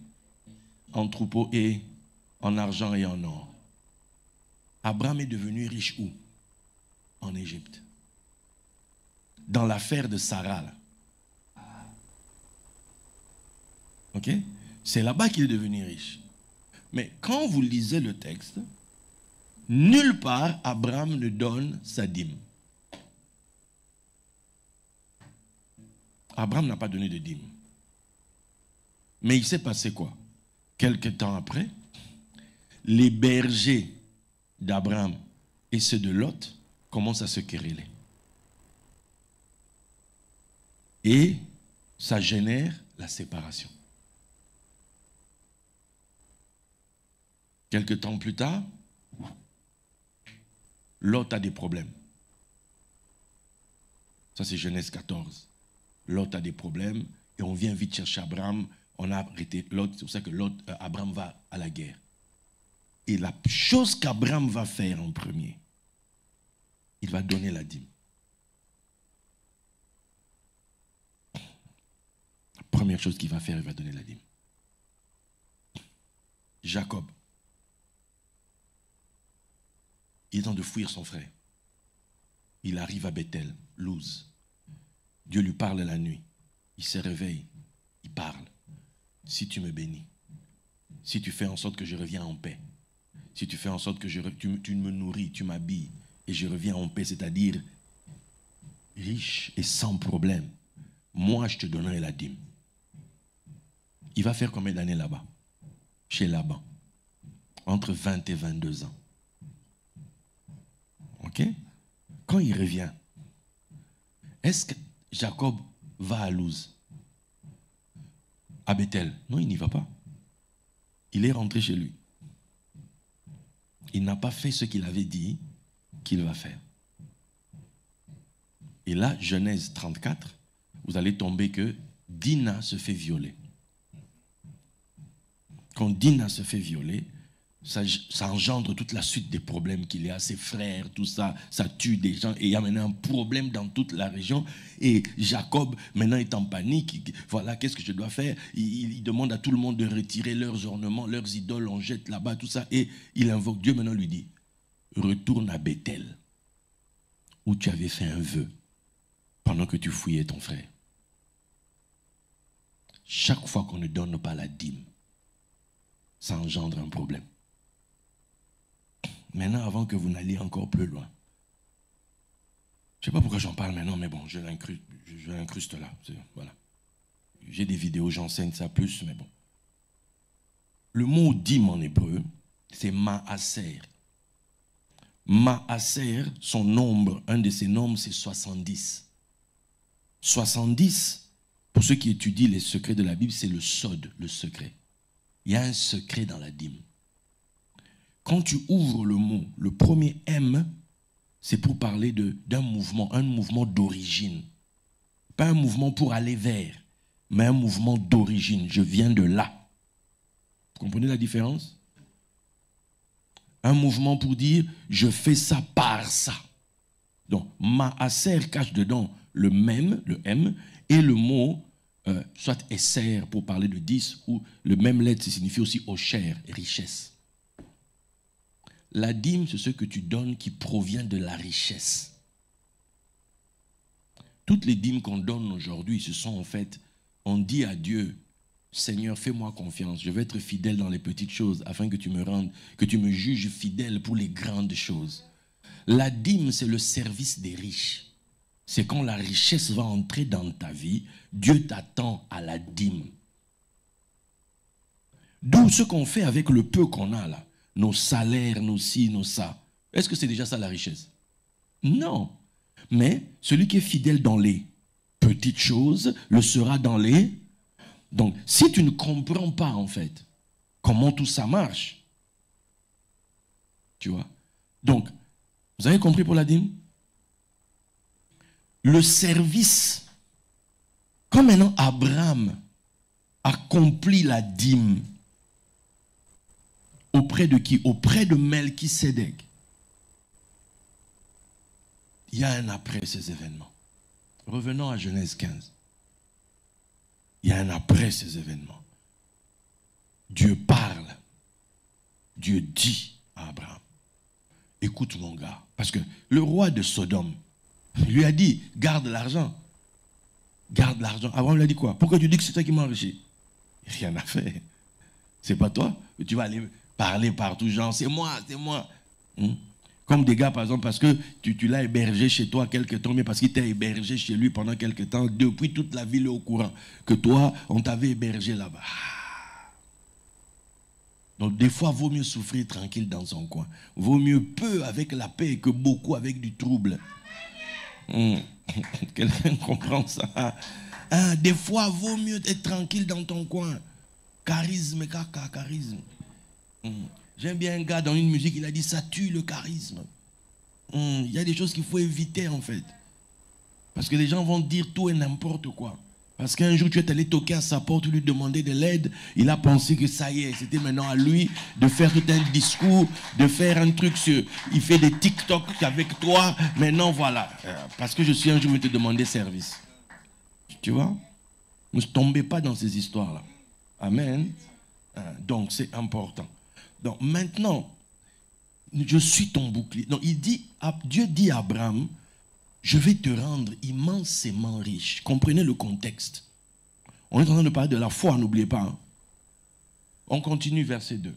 en troupeau et en argent et en or. Abraham est devenu riche où? en Égypte. Dans l'affaire de Sarah, là. Ok? C'est là-bas qu'il est devenu riche. Mais quand vous lisez le texte, nulle part Abraham ne donne sa dîme. Abraham n'a pas donné de dîme. Mais il s'est passé quoi? Quelque temps après, les bergers d'Abraham et ceux de Lot commencent à se quereller. Et ça génère la séparation. Quelque temps plus tard, Lot a des problèmes. Ça, c'est Genèse 14. Lot a des problèmes et on vient vite chercher Abraham. On a arrêté Lot. C'est pour ça que Abraham va à la guerre. Et la chose qu'Abraham va faire en premier, il va donner la dîme. La première chose qu'il va faire, il va donner la dîme. Jacob. Il est temps de fuir son frère. Il arrive à Bethel, Luz. Dieu lui parle la nuit. Il se réveille. Il parle. Si tu me bénis, si tu fais en sorte que je reviens en paix, si tu fais en sorte que tu me nourris, tu m'habilles et je reviens en paix, c'est-à-dire riche et sans problème, moi je te donnerai la dîme. Il va faire combien d'années là-bas? Chez Laban. Entre 20 et 22 ans. Ok? Quand il revient, est-ce que Jacob va à Luz? À Bethel? Non, il n'y va pas. Il est rentré chez lui. Il n'a pas fait ce qu'il avait dit qu'il va faire. Et là, Genèse 34, vous allez tomber que Dina se fait violer. Quand Dina se fait violer, ça engendre toute la suite des problèmes qu'il y a, ses frères, tout ça, ça tue des gens, et il y a maintenant un problème dans toute la région, et Jacob maintenant est en panique, voilà, qu'est-ce que je dois faire? Il demande à tout le monde de retirer leurs ornements, leurs idoles, on jette là-bas, tout ça, et il invoque Dieu, maintenant lui dit, retourne à Bethel, où tu avais fait un vœu, pendant que tu fouillais ton frère. Chaque fois qu'on ne donne pas la dîme, ça engendre un problème. Maintenant, avant que vous n'alliez encore plus loin, je ne sais pas pourquoi j'en parle maintenant, mais bon, je l'incruste là. Voilà. J'ai des vidéos, j'enseigne ça plus, mais bon. Le mot dîme en hébreu, c'est maaser. Maaser, son nombre, un de ses nombres, c'est 70. 70, pour ceux qui étudient les secrets de la Bible, c'est le sod, le secret. Il y a un secret dans la dîme. Quand tu ouvres le mot, le premier M, c'est pour parler d'un mouvement, un mouvement d'origine. Pas un mouvement pour aller vers, mais un mouvement d'origine. Je viens de là. Vous comprenez la différence? Un mouvement pour dire, je fais ça par ça. Donc, maaser cache dedans le même, le M, et le mot, soit esser pour parler de 10, ou le même lettre, ça signifie aussi osher, richesse. La dîme, c'est ce que tu donnes qui provient de la richesse. Toutes les dîmes qu'on donne aujourd'hui, ce sont en fait, on dit à Dieu, Seigneur, fais-moi confiance, je vais être fidèle dans les petites choses afin que tu me juges fidèle pour les grandes choses. La dîme, c'est le service des riches. C'est quand la richesse va entrer dans ta vie, Dieu t'attend à la dîme. D'où ce qu'on fait avec le peu qu'on a là. Nos salaires, nos ci, nos ça. Est-ce que c'est déjà ça la richesse? Non. Mais celui qui est fidèle dans les petites choses le sera dans les... Donc, si tu ne comprends pas en fait comment tout ça marche, tu vois. Donc, vous avez compris pour la dîme? Le service, quand maintenant Abraham accomplit la dîme, auprès de qui? Auprès de Melchisédek. Il y a un après ces événements. Revenons à Genèse 15. Il y a un après ces événements. Dieu parle. Dieu dit à Abraham. Écoute mon gars, parce que le roi de Sodome lui a dit, garde l'argent. Garde l'argent. Abraham lui a dit quoi? Pourquoi tu dis que c'est toi qui m'as enrichi? Rien à faire. C'est pas toi. Tu vas aller parler partout, genre, c'est moi, c'est moi. Comme des gars, par exemple, parce que tu l'as hébergé chez toi quelque temps, mais parce qu'il t'a hébergé chez lui pendant quelque temps, depuis toute la ville est au courant que toi, on t'avait hébergé là-bas. Donc, des fois, vaut mieux souffrir tranquille dans son coin. Vaut mieux peu avec la paix que beaucoup avec du trouble. Quelqu'un comprend ça? Des fois, vaut mieux être tranquille dans ton coin. Charisme, caca, charisme. J'aime bien un gars dans une musique, il a dit ça tue le charisme. Il y a des choses qu'il faut éviter en fait. Parce que les gens vont dire tout et n'importe quoi. Parce qu'un jour tu es allé toquer à sa porte, lui demander de l'aide, il a pensé que ça y est, c'était maintenant à lui de faire tout un discours, de faire un truc sur... Il fait des TikTok avec toi, maintenant voilà. Parce que je suis un jour venu te demander service. Tu vois? Ne tombez pas dans ces histoires-là. Amen. Donc c'est important. Donc maintenant, je suis ton bouclier. Donc Dieu dit à Abraham, je vais te rendre immensément riche. Comprenez le contexte. On est en train de parler de la foi, n'oubliez pas. Hein. On continue verset 2.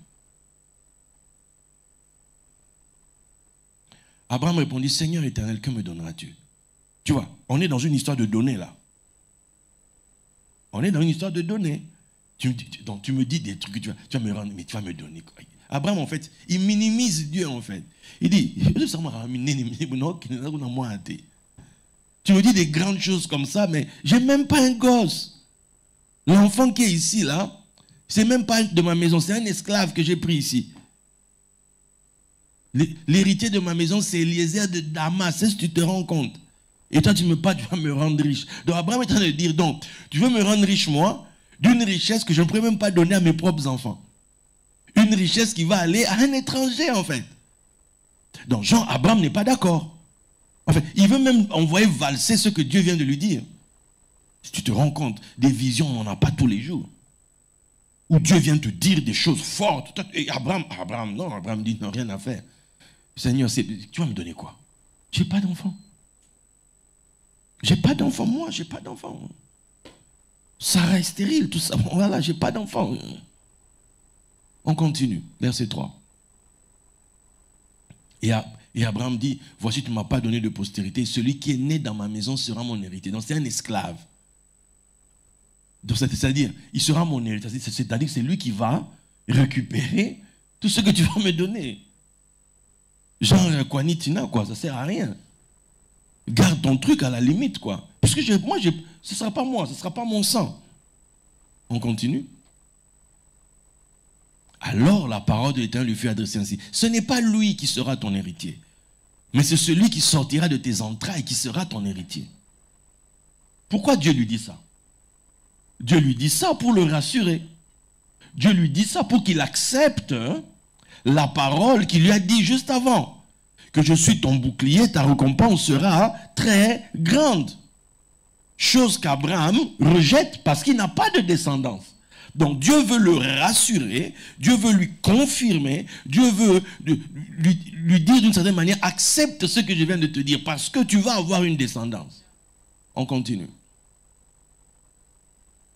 Abraham répondit, Seigneur éternel, que me donneras-tu? Tu vois, on est dans une histoire de données là. On est dans une histoire de données. Donc tu me dis des trucs que tu vas me rendre, mais tu vas me donner quoi? Abraham en fait, il minimise Dieu en fait. Il dit, tu me dis des grandes choses comme ça, mais j'ai même pas un gosse. L'enfant qui est ici là, c'est même pas de ma maison, c'est un esclave que j'ai pris ici. L'héritier de ma maison, c'est Eliezer de Damas, est-ce que tu te rends compte? Et toi, tu vas me rendre riche. Donc Abraham est en train de dire, donc, tu veux me rendre riche, moi, d'une richesse que je ne pourrais même pas donner à mes propres enfants. Une richesse qui va aller à un étranger, en fait. Donc, Abraham n'est pas d'accord. En fait, il veut même envoyer valser ce que Dieu vient de lui dire. Si tu te rends compte, des visions, on n'en a pas tous les jours. Où Dieu vient te dire des choses fortes. Et Abraham dit, non, rien à faire. Seigneur, tu vas me donner quoi? J'ai pas d'enfant. J'ai pas d'enfant, moi, j'ai pas d'enfant. Sarah est stérile, tout ça. Voilà, j'ai pas d'enfant. On continue, verset 3. Et Abraham dit, voici, tu ne m'as pas donné de postérité. Celui qui est né dans ma maison sera mon héritier. Donc c'est un esclave. Donc c'est-à-dire, il sera mon héritier. C'est-à-dire que c'est lui qui va récupérer tout ce que tu vas me donner. Genre, Kwanitina, quoi, ça ne sert à rien. Garde ton truc à la limite, quoi. Parce que ce ne sera pas moi, ce ne sera pas mon sang. On continue. Alors la parole de l'Éternel lui fut adressée ainsi. Ce n'est pas lui qui sera ton héritier, mais c'est celui qui sortira de tes entrailles qui sera ton héritier. Pourquoi Dieu lui dit ça? Dieu lui dit ça pour le rassurer. Dieu lui dit ça pour qu'il accepte la parole qu'il lui a dit juste avant. Que je suis ton bouclier, ta récompense sera très grande. Chose qu'Abraham rejette parce qu'il n'a pas de descendance. Donc Dieu veut le rassurer, Dieu veut lui confirmer, Dieu veut lui dire d'une certaine manière, accepte ce que je viens de te dire parce que tu vas avoir une descendance. On continue.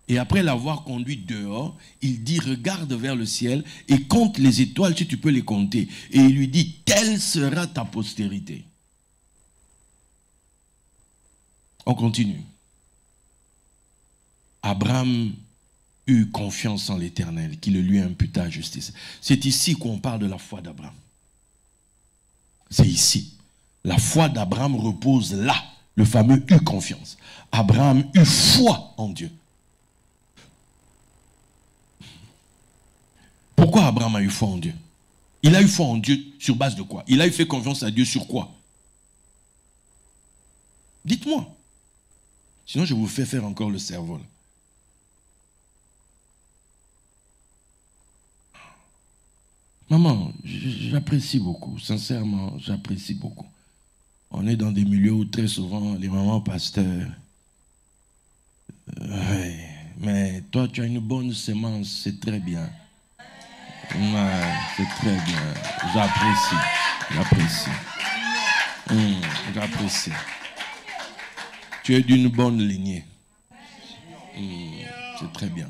Et après l'avoir conduit dehors, il dit, regarde vers le ciel et compte les étoiles si tu peux les compter. Et il lui dit, telle sera ta postérité. On continue. Abraham eut confiance en l'Éternel, qui le lui imputa à justice. C'est ici qu'on parle de la foi d'Abraham. C'est ici. La foi d'Abraham repose là. Le fameux eut confiance. Abraham eut foi en Dieu. Pourquoi Abraham a eu foi en Dieu? Il a eu foi en Dieu sur base de quoi? Il a eu fait confiance à Dieu sur quoi? Dites-moi. Sinon, je vous fais faire encore le cerveau. Là. Maman, j'apprécie beaucoup. Sincèrement, j'apprécie beaucoup. On est dans des milieux où très souvent, les mamans pasteurs... mais toi, tu as une bonne sémence, c'est très bien. Ouais, c'est très bien. J'apprécie. J'apprécie. Tu es d'une bonne lignée. C'est très bien.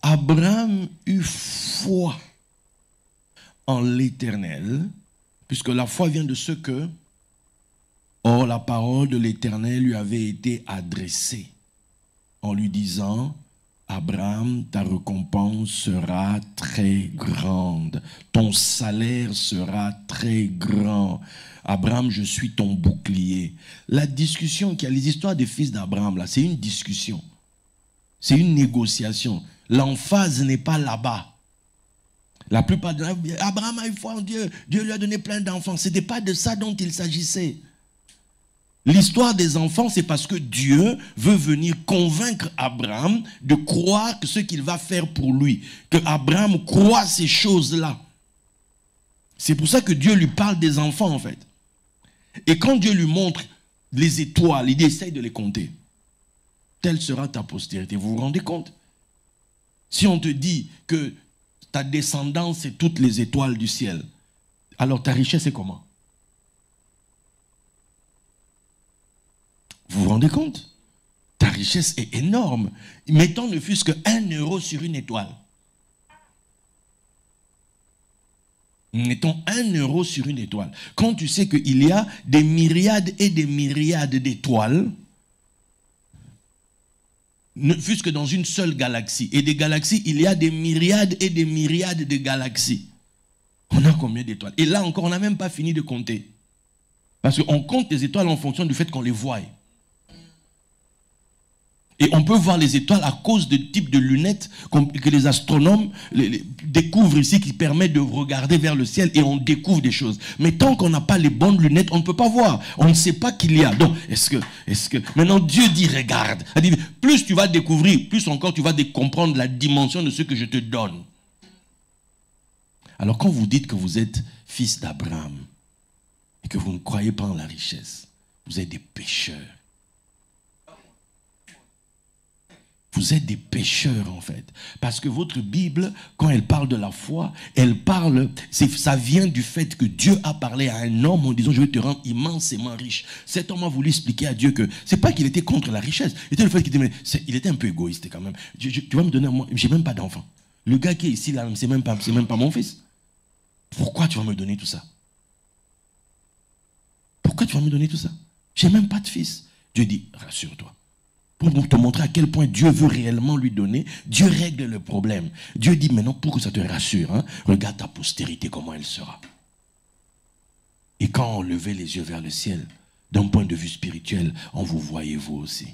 Abraham eut foi en l'Éternel, puisque la foi vient de ce que, or la parole de l'Éternel lui avait été adressée, en lui disant, Abraham, ta récompense sera très grande, ton salaire sera très grand. Abraham, je suis ton bouclier. La discussion qu'il y a, les histoires des fils d'Abraham, là, c'est une discussion. C'est une négociation. L'emphase n'est pas là-bas. La plupart de Abraham a eu foi en Dieu. Dieu lui a donné plein d'enfants. Ce n'était pas de ça dont il s'agissait. L'histoire des enfants, c'est parce que Dieu veut venir convaincre Abraham de croire que ce qu'il va faire pour lui, que Abraham croit ces choses-là. C'est pour ça que Dieu lui parle des enfants, en fait. Et quand Dieu lui montre les étoiles, il essaye de les compter. Telle sera ta postérité. Vous vous rendez compte? Si on te dit que ta descendance, c'est toutes les étoiles du ciel, alors ta richesse est comment? Vous vous rendez compte? Ta richesse est énorme. Mettons ne fût-ce que 1 euro sur une étoile. Mettons 1 euro sur une étoile. Quand tu sais qu'il y a des myriades et des myriades d'étoiles, ne fût-ce que dans une seule galaxie. Et des galaxies, il y a des myriades et des myriades de galaxies. On a combien d'étoiles? Et là encore, on n'a même pas fini de compter. Parce qu'on compte les étoiles en fonction du fait qu'on les voie. Et on peut voir les étoiles à cause du type de lunettes que les astronomes découvrent ici, qui permettent de regarder vers le ciel et on découvre des choses. Mais tant qu'on n'a pas les bonnes lunettes, on ne peut pas voir. On ne sait pas qu'il y a. Donc, est-ce que... Maintenant, Dieu dit, regarde. Il dit, plus tu vas découvrir, plus encore tu vas comprendre la dimension de ce que je te donne. Alors, quand vous dites que vous êtes fils d'Abraham et que vous ne croyez pas en la richesse, vous êtes des pécheurs. Vous êtes des pécheurs en fait. Parce que votre Bible, quand elle parle de la foi, ça vient du fait que Dieu a parlé à un homme en disant, je vais te rendre immensément riche. Cet homme a voulu expliquer à Dieu que, c'est pas qu'il était contre la richesse, c'était le fait qu'il était, il était un peu égoïste quand même. Tu vas me donner à moi, j'ai même pas d'enfant. Le gars qui est ici, là, c'est même pas mon fils. Pourquoi tu vas me donner tout ça? Pourquoi tu vas me donner tout ça? J'ai même pas de fils. Dieu dit, rassure-toi. Pour te montrer à quel point Dieu veut réellement lui donner, Dieu règle le problème. Dieu dit maintenant, pour que ça te rassure, regarde ta postérité, comment elle sera. Et quand on levait les yeux vers le ciel, d'un point de vue spirituel, on vous voyait vous aussi.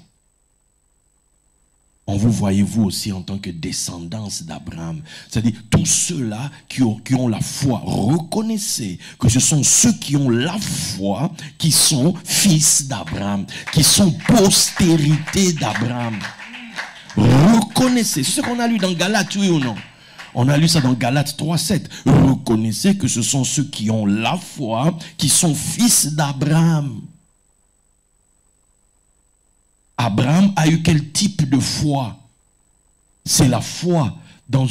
On vous voyez vous aussi en tant que descendance d'Abraham. C'est-à-dire tous ceux-là qui ont la foi. Reconnaissez que ce sont ceux qui ont la foi qui sont fils d'Abraham, qui sont postérité d'Abraham. Reconnaissez. C'est ce qu'on a lu dans Galates, oui ou non? On a lu ça dans Galates 3:7. Reconnaissez que ce sont ceux qui ont la foi qui sont fils d'Abraham. Abraham a eu quel type de foi? C'est la foi dans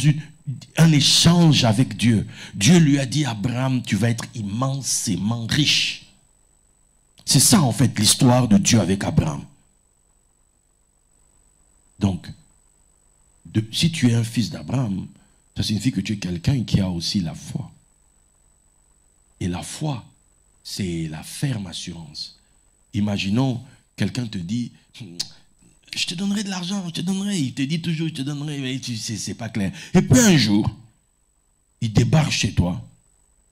un échange avec Dieu. Dieu lui a dit, Abraham, tu vas être immensément riche. C'est ça en fait l'histoire de Dieu avec Abraham. Donc, si tu es un fils d'Abraham, ça signifie que tu es quelqu'un qui a aussi la foi. Et la foi, c'est la ferme assurance. Imaginons, quelqu'un te dit, je te donnerai de l'argent, je te donnerai. Il te dit toujours, je te donnerai, mais tu sais, c'est pas clair. Et puis un jour, il débarque chez toi,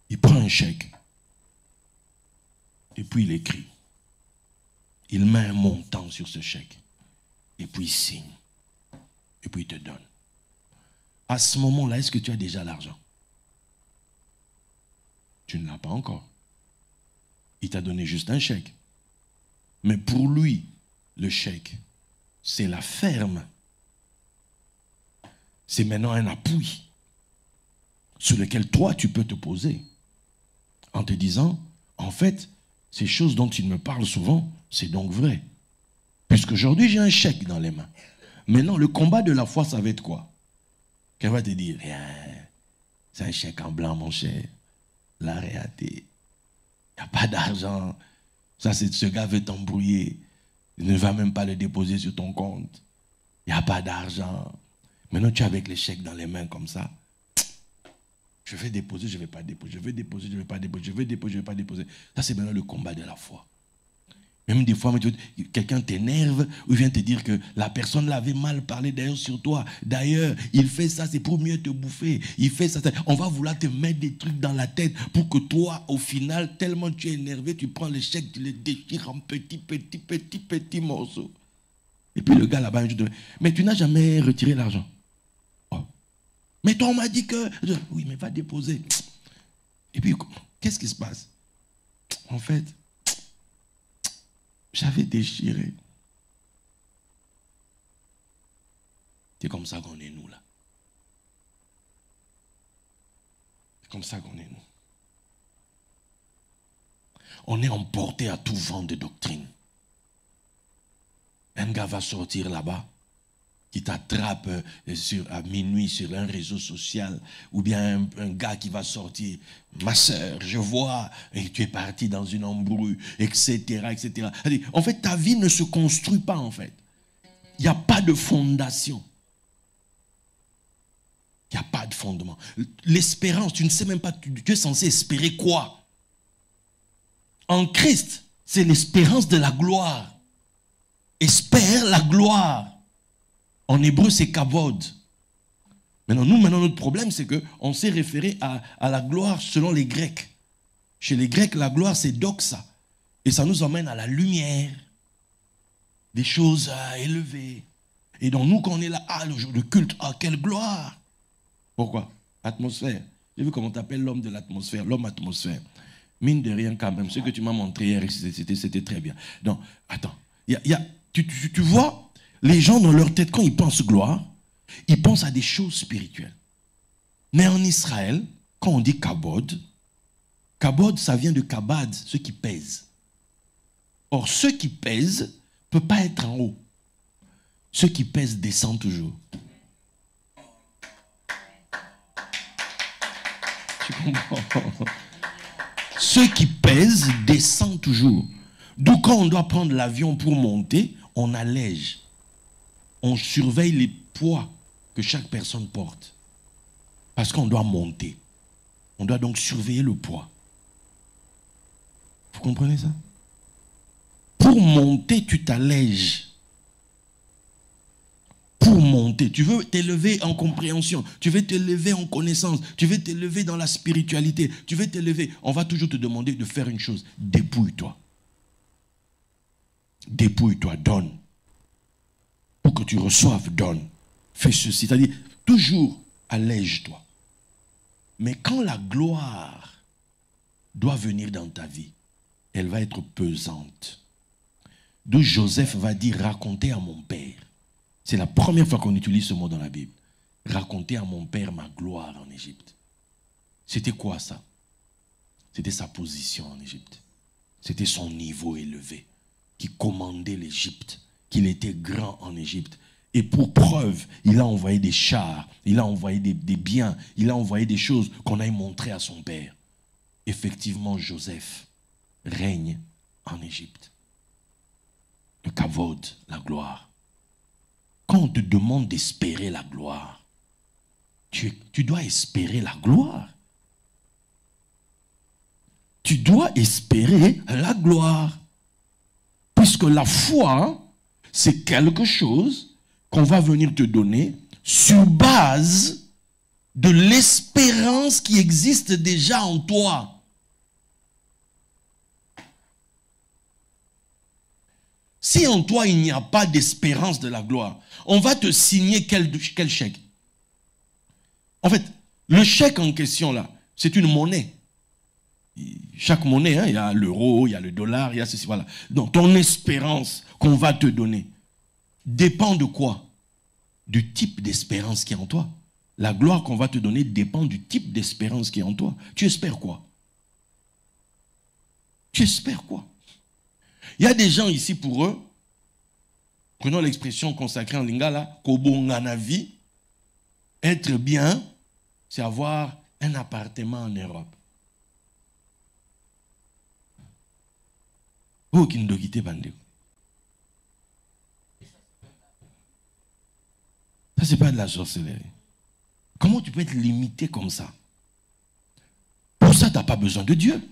il prend un chèque, et puis il écrit. Il met un montant sur ce chèque, et puis il signe, et puis il te donne. À ce moment-là, est-ce que tu as déjà l'argent? Tu ne l'as pas encore. Il t'a donné juste un chèque. Mais pour lui, le chèque, c'est la ferme. C'est maintenant un appui sur lequel toi, tu peux te poser en te disant, en fait, ces choses dont il me parle souvent, c'est donc vrai. Puisqu'aujourd'hui, j'ai un chèque dans les mains. Maintenant, le combat de la foi, ça va être quoi? Qu'elle va te dire, rien, c'est un chèque en blanc, mon cher. La réalité, il n'y a pas d'argent. Ça, c'est ce gars veut t'embrouiller. Il ne va même pas le déposer sur ton compte. Il n'y a pas d'argent. Maintenant, tu es avec les chèques dans les mains comme ça. Je vais déposer, je ne vais pas déposer. Je vais déposer, je ne vais pas déposer. Je vais déposer, je ne vais pas déposer. Ça, c'est maintenant le combat de la foi. Même des fois, quelqu'un t'énerve ou vient te dire que la personne l'avait mal parlé d'ailleurs sur toi. D'ailleurs, il fait ça, c'est pour mieux te bouffer. Il fait ça, on va vouloir te mettre des trucs dans la tête pour que toi, au final, tellement tu es énervé, tu prends les chèques, tu les déchires en petits morceaux. Et puis le gars là-bas, je te dis, mais tu n'as jamais retiré l'argent. Oh. Mais toi, on m'a dit que... Oui, mais va déposer. Et puis, qu'est-ce qui se passe? En fait... J'avais déchiré. C'est comme ça qu'on est nous là. C'est comme ça qu'on est nous. On est emporté à tout vent de doctrine. Un gars va sortir là-bas, qui t'attrape à minuit sur un réseau social, ou bien un gars qui va sortir, ma soeur, je vois, et tu es parti dans une embrouille, etc., etc. En fait, ta vie ne se construit pas, en fait. Il n'y a pas de fondation. Il n'y a pas de fondement. L'espérance, tu ne sais même pas, tu es censé espérer quoi? En Christ, c'est l'espérance de la gloire. Espère la gloire. En hébreu, c'est kavod. Maintenant, notre problème, c'est qu'on s'est référé à la gloire selon les Grecs. Chez les Grecs, la gloire, c'est doxa. Et ça nous emmène à la lumière, des choses élevées. Et donc nous, quand on est là, ah, le jour de culte, ah, quelle gloire. Pourquoi? Atmosphère. J'ai vu comment tu appelles l'homme de l'atmosphère, l'homme atmosphère. Mine de rien quand même, ce que tu m'as montré hier, c'était très bien. Donc, attends, tu vois, les gens dans leur tête, quand ils pensent gloire, ils pensent à des choses spirituelles. Mais en Israël, quand on dit kabod, kabod, ça vient de kabad, ce qui pèse. Or, ce qui pèse ne peut pas être en haut. Ce qui pèse descend toujours. Tu comprends? Ce qui pèse descend toujours. D'où quand on doit prendre l'avion pour monter, on allège. On surveille les poids que chaque personne porte. Parce qu'on doit monter. On doit donc surveiller le poids. Vous comprenez ça? Pour monter, tu t'allèges. Pour monter, tu veux t'élever en compréhension, tu veux t'élever en connaissance, tu veux t'élever dans la spiritualité, tu veux t'élever. On va toujours te demander de faire une chose. Dépouille-toi. Dépouille-toi, donne. Pour que tu reçoives, donne. Fais ceci. C'est-à-dire, toujours allège-toi. Mais quand la gloire doit venir dans ta vie, elle va être pesante. D'où Joseph va dire, racontez à mon père. C'est la première fois qu'on utilise ce mot dans la Bible. Raconter à mon père ma gloire en Égypte. C'était quoi ça? C'était sa position en Égypte. C'était son niveau élevé, qui commandait l'Égypte, qu'il était grand en Égypte. Et pour preuve, il a envoyé des chars, il a envoyé des biens, il a envoyé des choses qu'on aille montrer à son père. Effectivement, Joseph règne en Égypte. Le kavod, la gloire. Quand on te demande d'espérer la gloire, tu dois espérer la gloire. Tu dois espérer la gloire. Puisque la foi, c'est quelque chose qu'on va venir te donner sur base de l'espérance qui existe déjà en toi. Si en toi, il n'y a pas d'espérance de la gloire, on va te signer quel chèque? En fait, le chèque en question là, c'est une monnaie. Chaque monnaie, hein, il y a l'euro, il y a le dollar, il y a ceci, voilà. Donc ton espérance qu'on va te donner dépend de quoi? Du type d'espérance qui est en toi. La gloire qu'on va te donner dépend du type d'espérance qui est en toi. Tu espères quoi? Tu espères quoi? Il y a des gens ici pour eux, prenons l'expression consacrée en lingala, kobonganavi, être bien, c'est avoir un appartement en Europe. Oh, qui nous quitte bandé. Ça, c'est pas de la sorcellerie. Comment tu peux être limité comme ça? Pour ça, tu n'as pas besoin de Dieu.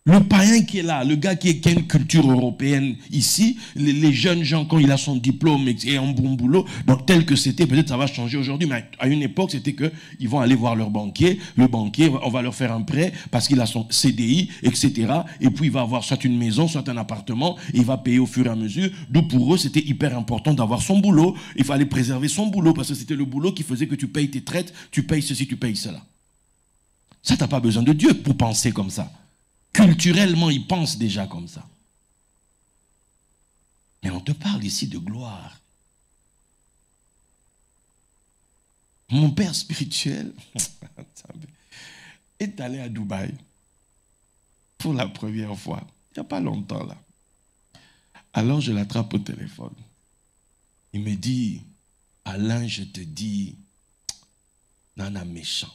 Le païen qui est là, le gars qui a une culture européenne ici, les jeunes gens, quand il a son diplôme et un bon boulot, donc tel que c'était, peut-être ça va changer aujourd'hui, mais à une époque, c'était qu'ils vont aller voir leur banquier, le banquier, on va leur faire un prêt parce qu'il a son CDI, etc. Et puis il va avoir soit une maison, soit un appartement, et il va payer au fur et à mesure. Donc pour eux, c'était hyper important d'avoir son boulot. Il fallait préserver son boulot parce que c'était le boulot qui faisait que tu payes tes traites, tu payes ceci, tu payes cela. Ça, tu n'as pas besoin de Dieu pour penser comme ça. Culturellement, ils pensent déjà comme ça. Mais on te parle ici de gloire. Mon père spirituel est allé à Dubaï pour la première fois. Il n'y a pas longtemps là. Alors je l'attrape au téléphone. Il me dit, Alain, je te dis, nana méchant.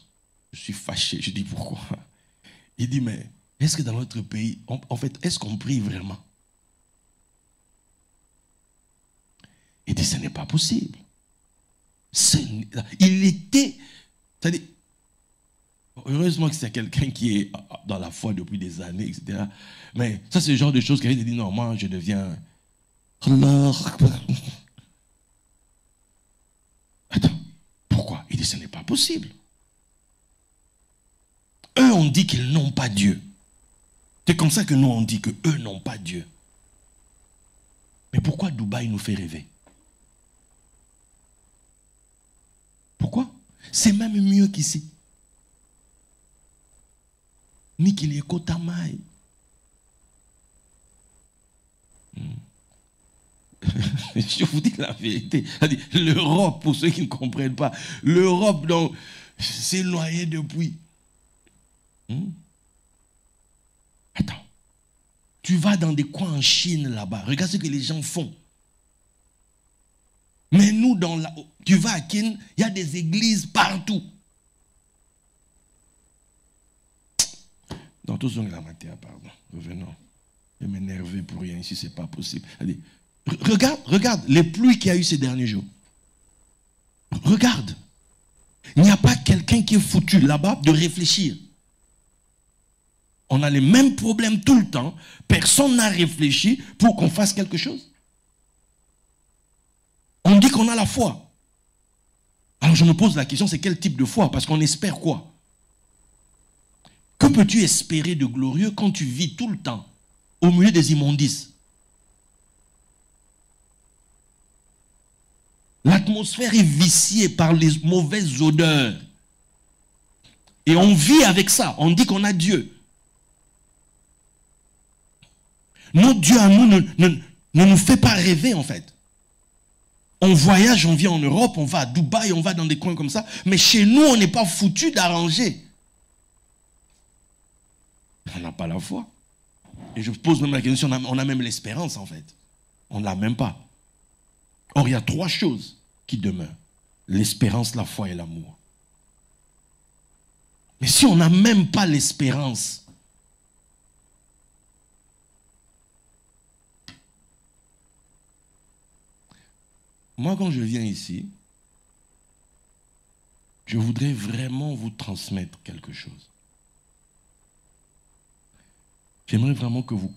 Je suis fâché. Je dis pourquoi? Il dit, mais est-ce que dans notre pays, en fait, est-ce qu'on prie vraiment? Il dit, ce n'est pas possible. Il était, c'est-à-dire, heureusement que c'est quelqu'un qui est dans la foi depuis des années, etc. Mais ça, c'est le genre de choses qu'il dit, non, moi, je deviens... Attends, pourquoi? Il dit, ce n'est pas possible. Eux, on dit qu'ils n'ont pas Dieu. C'est comme ça que nous, on dit qu'eux n'ont pas Dieu. Mais pourquoi Dubaï nous fait rêver? Pourquoi? C'est même mieux qu'ici. Nikili Kotamai. Je vous dis la vérité. L'Europe, pour ceux qui ne comprennent pas, l'Europe, s'est noyée depuis. Attends. Tu vas dans des coins en Chine là-bas. Regarde ce que les gens font. Mais nous, tu vas à Kin, il y a des églises partout. Dans tout son grammaire, pardon. Revenons. Je m'énerver pour rien ici, c'est pas possible. Allez. Regarde les pluies qu'il y a eu ces derniers jours. Regarde. Il n'y a pas quelqu'un qui est foutu là-bas de réfléchir. On a les mêmes problèmes tout le temps. Personne n'a réfléchi pour qu'on fasse quelque chose. On dit qu'on a la foi. Alors je me pose la question, c'est quel type de foi? Parce qu'on espère quoi? Que peux-tu espérer de glorieux quand tu vis tout le temps au milieu des immondices? L'atmosphère est viciée par les mauvaises odeurs. Et on vit avec ça. On dit qu'on a Dieu. Notre Dieu à nous ne nous fait pas rêver en fait. On voyage, on vient en Europe, on va à Dubaï, on va dans des coins comme ça. Mais chez nous, on n'est pas foutu d'arranger. On n'a pas la foi. Et je pose même la question, on a même l'espérance en fait. On ne l'a même pas. Or, il y a 3 choses qui demeurent. L'espérance, la foi et l'amour. Mais si on n'a même pas l'espérance, moi, quand je viens ici, je voudrais vraiment vous transmettre quelque chose. J'aimerais vraiment que vous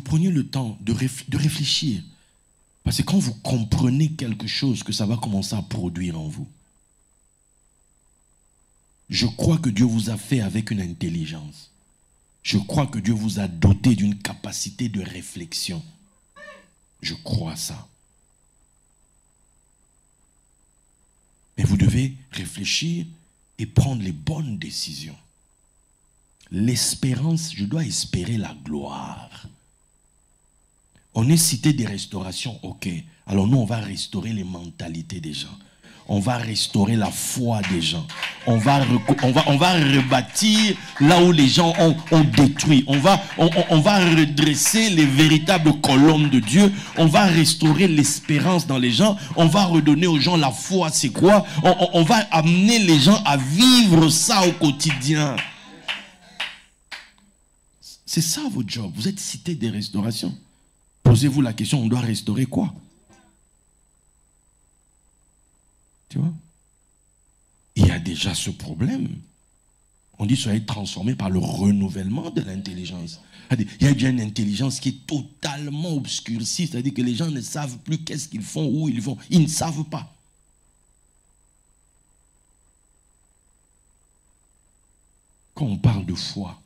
preniez le temps de réfléchir. Parce que quand vous comprenez quelque chose, que ça va commencer à produire en vous. Je crois que Dieu vous a fait avec une intelligence. Je crois que Dieu vous a doté d'une capacité de réflexion. Je crois ça. Mais vous devez réfléchir et prendre les bonnes décisions. L'espérance, je dois espérer la gloire. On est cité des restaurations, ok. Alors nous, on va restaurer les mentalités des gens. On va restaurer la foi des gens. On va rebâtir là où les gens ont détruit. On va redresser les véritables colonnes de Dieu. On va restaurer l'espérance dans les gens. On va redonner aux gens la foi, c'est quoi? On va amener les gens à vivre ça au quotidien. C'est ça votre job. Vous êtes cité des restaurations. Posez-vous la question, on doit restaurer quoi? Tu vois? Il y a déjà ce problème. On dit soyez transformés par le renouvellement de l'intelligence. Il y a déjà une intelligence qui est totalement obscurcie. C'est-à-dire que les gens ne savent plus qu'est-ce qu'ils font, où ils vont. Ils ne savent pas. Quand on parle de foi,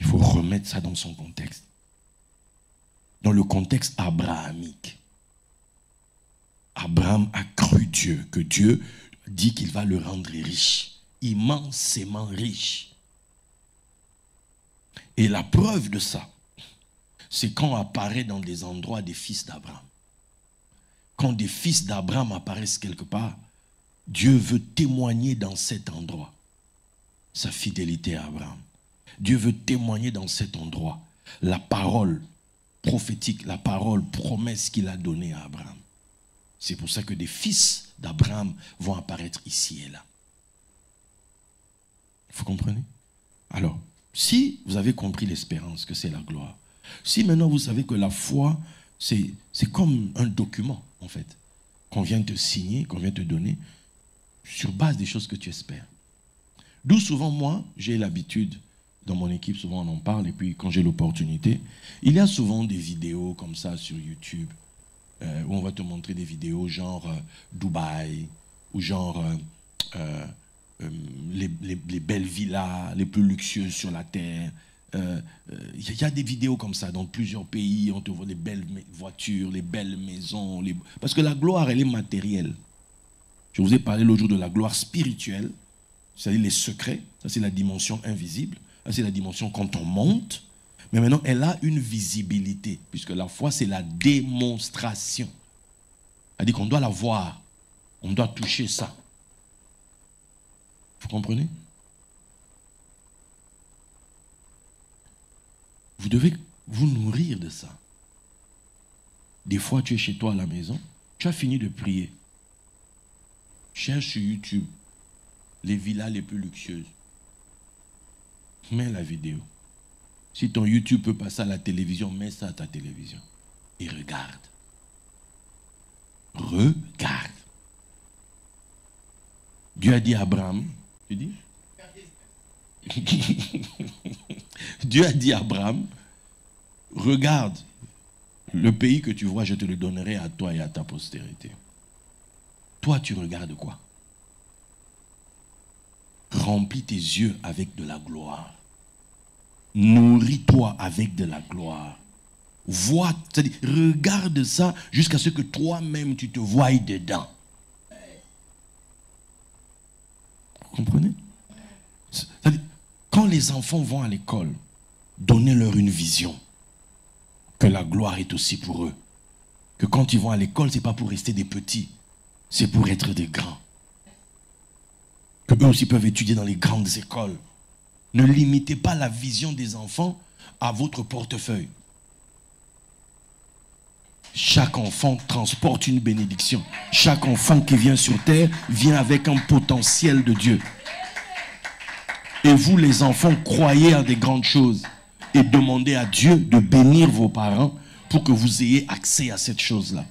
il faut remettre ça dans son contexte. Dans le contexte abrahamique. Abraham a cru Dieu, que Dieu dit qu'il va le rendre riche, immensément riche. Et la preuve de ça, c'est quand apparaît dans des endroits des fils d'Abraham. Quand des fils d'Abraham apparaissent quelque part, Dieu veut témoigner dans cet endroit sa fidélité à Abraham. Dieu veut témoigner dans cet endroit la parole prophétique, la parole promesse qu'il a donnée à Abraham. C'est pour ça que des fils d'Abraham vont apparaître ici et là. Vous comprenez? Alors, si vous avez compris l'espérance, que c'est la gloire, si maintenant vous savez que la foi, c'est comme un document, en fait, qu'on vient te signer, qu'on vient te donner, sur base des choses que tu espères. D'où souvent, moi, j'ai l'habitude, dans mon équipe, souvent on en parle, et puis quand j'ai l'opportunité, il y a souvent des vidéos comme ça sur YouTube, où on va te montrer des vidéos genre Dubaï, ou genre les belles villas, les plus luxueuses sur la terre. Il y a des vidéos comme ça dans plusieurs pays, on te voit les belles voitures, les belles maisons. Parce que la gloire, elle est matérielle. Je vous ai parlé l'autre jour de la gloire spirituelle, c'est-à-dire les secrets. Ça, c'est la dimension invisible. Ça, c'est la dimension quand on monte. Mais maintenant, elle a une visibilité, puisque la foi, c'est la démonstration. C'est-à-dire qu'on doit la voir. On doit toucher ça. Vous comprenez? Vous devez vous nourrir de ça. Des fois, tu es chez toi à la maison, tu as fini de prier. Cherche sur YouTube les villas les plus luxueuses. Mets la vidéo. Si ton YouTube peut passer à la télévision, mets ça à ta télévision. Et regarde. Regarde. Dieu a dit à Abraham, tu dis? Dieu a dit à Abraham, regarde, le pays que tu vois, je te le donnerai à toi et à ta postérité. Toi, tu regardes quoi? Remplis tes yeux avec de la gloire. Nourris-toi avec de la gloire. Vois, c'est-à-dire, regarde ça jusqu'à ce que toi-même tu te voies dedans. Vous comprenez? C'est-à-dire, quand les enfants vont à l'école, donnez-leur une vision que la gloire est aussi pour eux. Que quand ils vont à l'école, ce n'est pas pour rester des petits, c'est pour être des grands. Que eux aussi peuvent étudier dans les grandes écoles. Ne limitez pas la vision des enfants à votre portefeuille. Chaque enfant transporte une bénédiction. Chaque enfant qui vient sur terre vient avec un potentiel de Dieu. Et vous, les enfants, croyez à des grandes choses et demandez à Dieu de bénir vos parents pour que vous ayez accès à cette chose-là.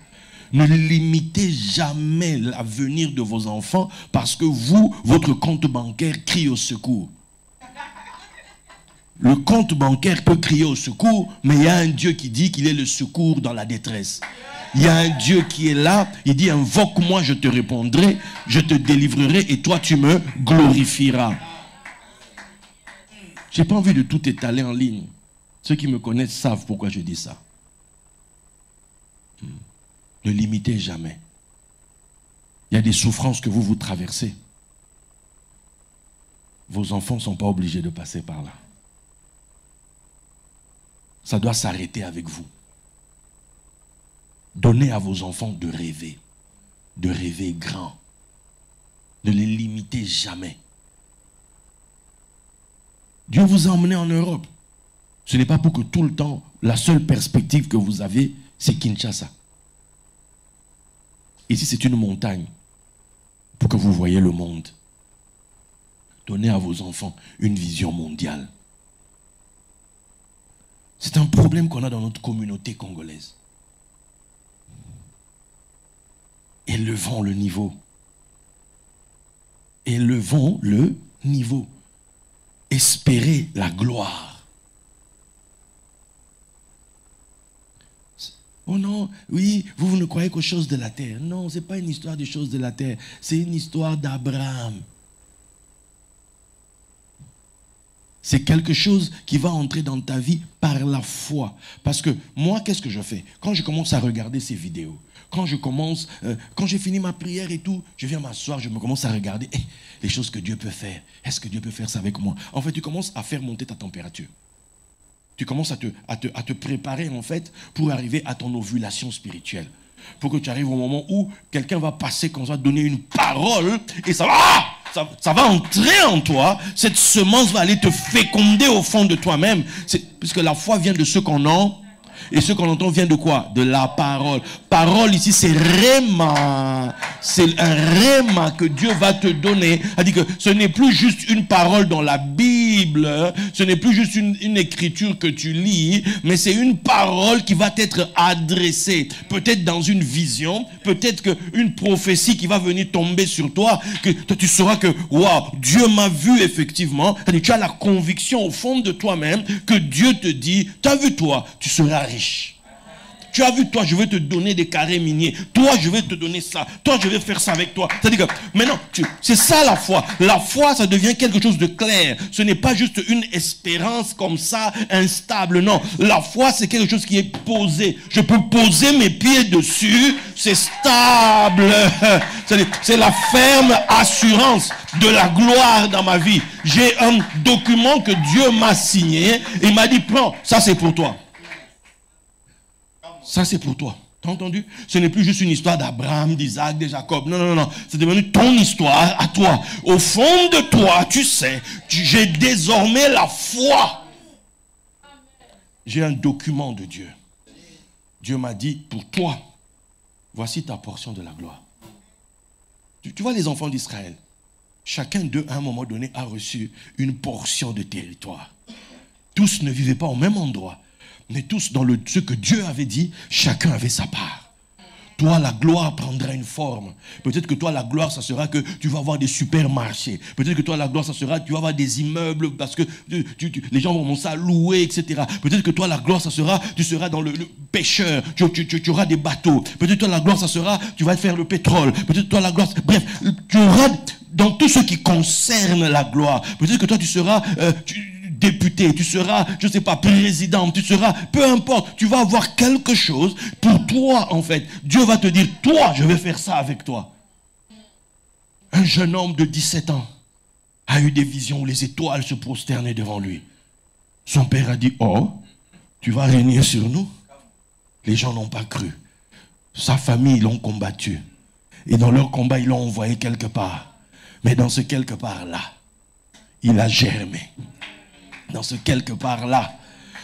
Ne limitez jamais l'avenir de vos enfants parce que vous, votre compte bancaire crie au secours. Le compte bancaire peut crier au secours, mais il y a un Dieu qui dit qu'il est le secours dans la détresse. Il y a un Dieu qui est là, il dit invoque-moi, je te répondrai, je te délivrerai et toi tu me glorifieras. Je n'ai pas envie de tout étaler en ligne. Ceux qui me connaissent savent pourquoi je dis ça. Ne limitez jamais. Il y a des souffrances que vous traversez. Vos enfants ne sont pas obligés de passer par là. Ça doit s'arrêter avec vous. Donnez à vos enfants de rêver grand. Ne les limitez jamais. Dieu vous a emmené en Europe. Ce n'est pas pour que tout le temps, la seule perspective que vous avez, c'est Kinshasa. Ici, c'est une montagne pour que vous voyez le monde. Donnez à vos enfants une vision mondiale. C'est un problème qu'on a dans notre communauté congolaise. Élevons le niveau. Élevons le niveau. Espérez la gloire. Oh non, oui, vous ne croyez qu'aux choses de la terre. Non, ce n'est pas une histoire des choses de la terre. C'est une histoire d'Abraham. C'est quelque chose qui va entrer dans ta vie par la foi. Parce que moi, qu'est-ce que je fais? Quand je commence à regarder ces vidéos, quand j'ai fini ma prière et tout, je viens m'asseoir, je me commence à regarder les choses que Dieu peut faire. Est-ce que Dieu peut faire ça avec moi? En fait, tu commences à faire monter ta température. Tu commences à te préparer en fait pour arriver à ton ovulation spirituelle. Pour que tu arrives au moment où quelqu'un va passer comme ça, donner une parole et ça va entrer en toi. Cette semence va aller te féconder au fond de toi-même. Puisque la foi vient de ce qu'on entend. Et ce qu'on entend vient de quoi? De la parole. Parole ici, c'est réma. C'est un réma que Dieu va te donner. C'est-à-dire que ce n'est plus juste une parole dans la Bible. Ce n'est plus juste une écriture que tu lis. Mais c'est une parole qui va t'être adressée. Peut-être dans une vision. Peut-être qu'une prophétie qui va venir tomber sur toi. Que toi, tu sauras que, waouh, Dieu m'a vu effectivement. C'est-à-dire que tu as la conviction au fond de toi-même que Dieu te dit, tu as vu toi, tu seras riche. Tu as vu, toi, je vais te donner des carrés miniers. Toi, je vais te donner ça. Toi, je vais faire ça avec toi. C'est-à-dire que maintenant, c'est ça la foi. La foi, ça devient quelque chose de clair. Ce n'est pas juste une espérance comme ça, instable. Non, la foi, c'est quelque chose qui est posé. Je peux poser mes pieds dessus. C'est stable. C'est la ferme assurance de la gloire dans ma vie. J'ai un document que Dieu m'a signé. Et il m'a dit, prends, ça c'est pour toi. Ça, c'est pour toi. T'as entendu? Ce n'est plus juste une histoire d'Abraham, d'Isaac, de Jacob. Non, non, non. C'est devenu ton histoire à toi. Au fond de toi, tu sais, j'ai désormais la foi. J'ai un document de Dieu. Dieu m'a dit, pour toi, voici ta portion de la gloire. Tu vois les enfants d'Israël, chacun d'eux, à un moment donné, a reçu une portion de territoire. Tous ne vivaient pas au même endroit. Mais tous, dans ce que Dieu avait dit, chacun avait sa part. Toi, la gloire prendra une forme. Peut-être que toi, la gloire, ça sera que tu vas avoir des supermarchés. Peut-être que toi, la gloire, ça sera que tu vas avoir des immeubles parce que les gens vont commencer à louer, etc. Peut-être que toi, la gloire, ça sera, tu seras dans le pêcheur. Tu auras des bateaux. Peut-être que toi, la gloire, ça sera, tu vas faire le pétrole. Peut-être que toi, la gloire, bref, tu auras dans tout ce qui concerne la gloire. Peut-être que toi, tu seras... député, tu seras, je ne sais pas, président, tu seras, peu importe, tu vas avoir quelque chose pour toi en fait. Dieu va te dire, toi, je vais faire ça avec toi. Un jeune homme de 17 ans a eu des visions où les étoiles se prosternaient devant lui. Son père a dit, oh, tu vas régner sur nous? Les gens n'ont pas cru. Sa famille l'ont combattu. Et dans leur combat, ils l'ont envoyé quelque part. Mais dans ce quelque part-là, il a germé. Dans ce quelque part-là,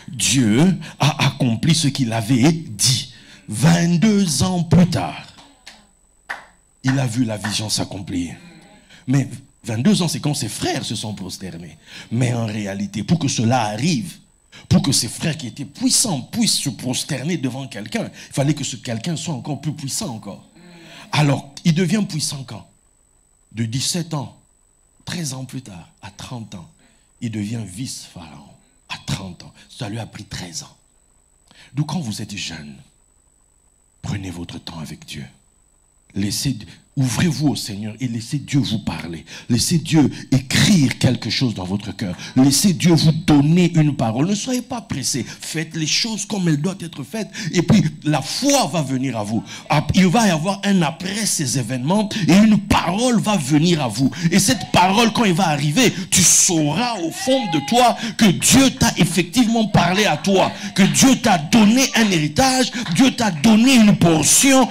Dieu a accompli ce qu'il avait dit. 22 ans plus tard, il a vu la vision s'accomplir. Mais 22 ans, c'est quand ses frères se sont prosternés. Mais en réalité, pour que cela arrive, pour que ses frères qui étaient puissants puissent se prosterner devant quelqu'un, il fallait que ce quelqu'un soit encore plus puissant encore. Alors, il devient puissant quand? De 17 ans, 13 ans plus tard, à 30 ans. Il devient vice-pharaon à 30 ans. Ça lui a pris 13 ans. Donc quand vous êtes jeune, prenez votre temps avec Dieu. Ouvrez-vous au Seigneur et laissez Dieu vous parler. Laissez Dieu écrire quelque chose dans votre cœur. Laissez Dieu vous donner une parole. Ne soyez pas pressés. Faites les choses comme elles doivent être faites. Et puis la foi va venir à vous. Il va y avoir un après ces événements et une parole va venir à vous. Et cette parole, quand elle va arriver, tu sauras au fond de toi que Dieu t'a effectivement parlé à toi. Que Dieu t'a donné un héritage. Dieu t'a donné une portion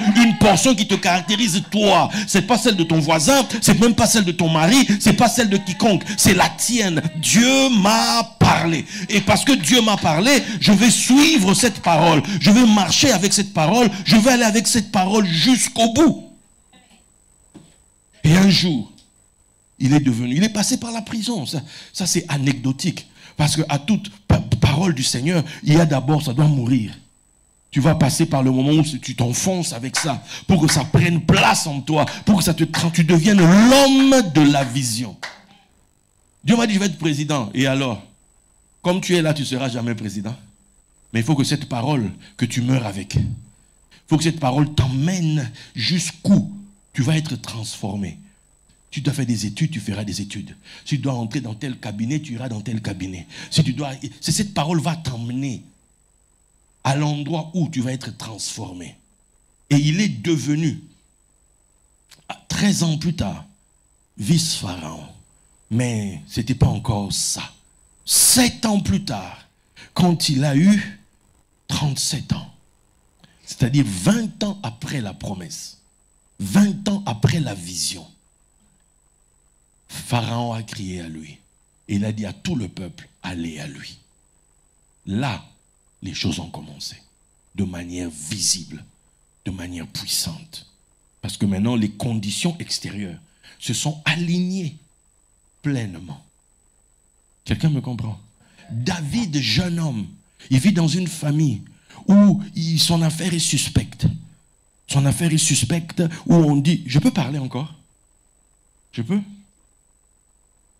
qui te caractérise toi. C'est pas celle de ton voisin, c'est même pas celle de ton mari, c'est pas celle de quiconque, c'est la tienne. Dieu m'a parlé. Et parce que Dieu m'a parlé, je vais suivre cette parole. Je vais marcher avec cette parole. Je vais aller avec cette parole jusqu'au bout. Et un jour, il est passé par la prison. Ça c'est anecdotique. Parce qu'à toute parole du Seigneur, il y a d'abord, ça doit mourir. Tu vas passer par le moment où tu t'enfonces avec ça, pour que ça prenne place en toi, pour que tu deviennes l'homme de la vision. Dieu m'a dit, je vais être président. Et alors, comme tu es là, tu ne seras jamais président. Mais il faut que cette parole, que tu meurs avec, il faut que cette parole t'emmène jusqu'où tu vas être transformé. Tu dois faire des études, tu feras des études. Si tu dois entrer dans tel cabinet, tu iras dans tel cabinet. Cette parole va t'emmener à l'endroit où tu vas être transformé. Et il est devenu, 13 ans plus tard, vice-pharaon. Mais ce n'était pas encore ça. 7 ans plus tard, quand il a eu 37 ans, c'est-à-dire 20 ans après la promesse, 20 ans après la vision, Pharaon a crié à lui. Et il a dit à tout le peuple, allez à lui. Là, les choses ont commencé de manière visible, de manière puissante. Parce que maintenant, les conditions extérieures se sont alignées pleinement. Quelqu'un me comprend? David, jeune homme, il vit dans une famille où son affaire est suspecte. Son affaire est suspecte, où on dit... Je peux parler encore? Je peux?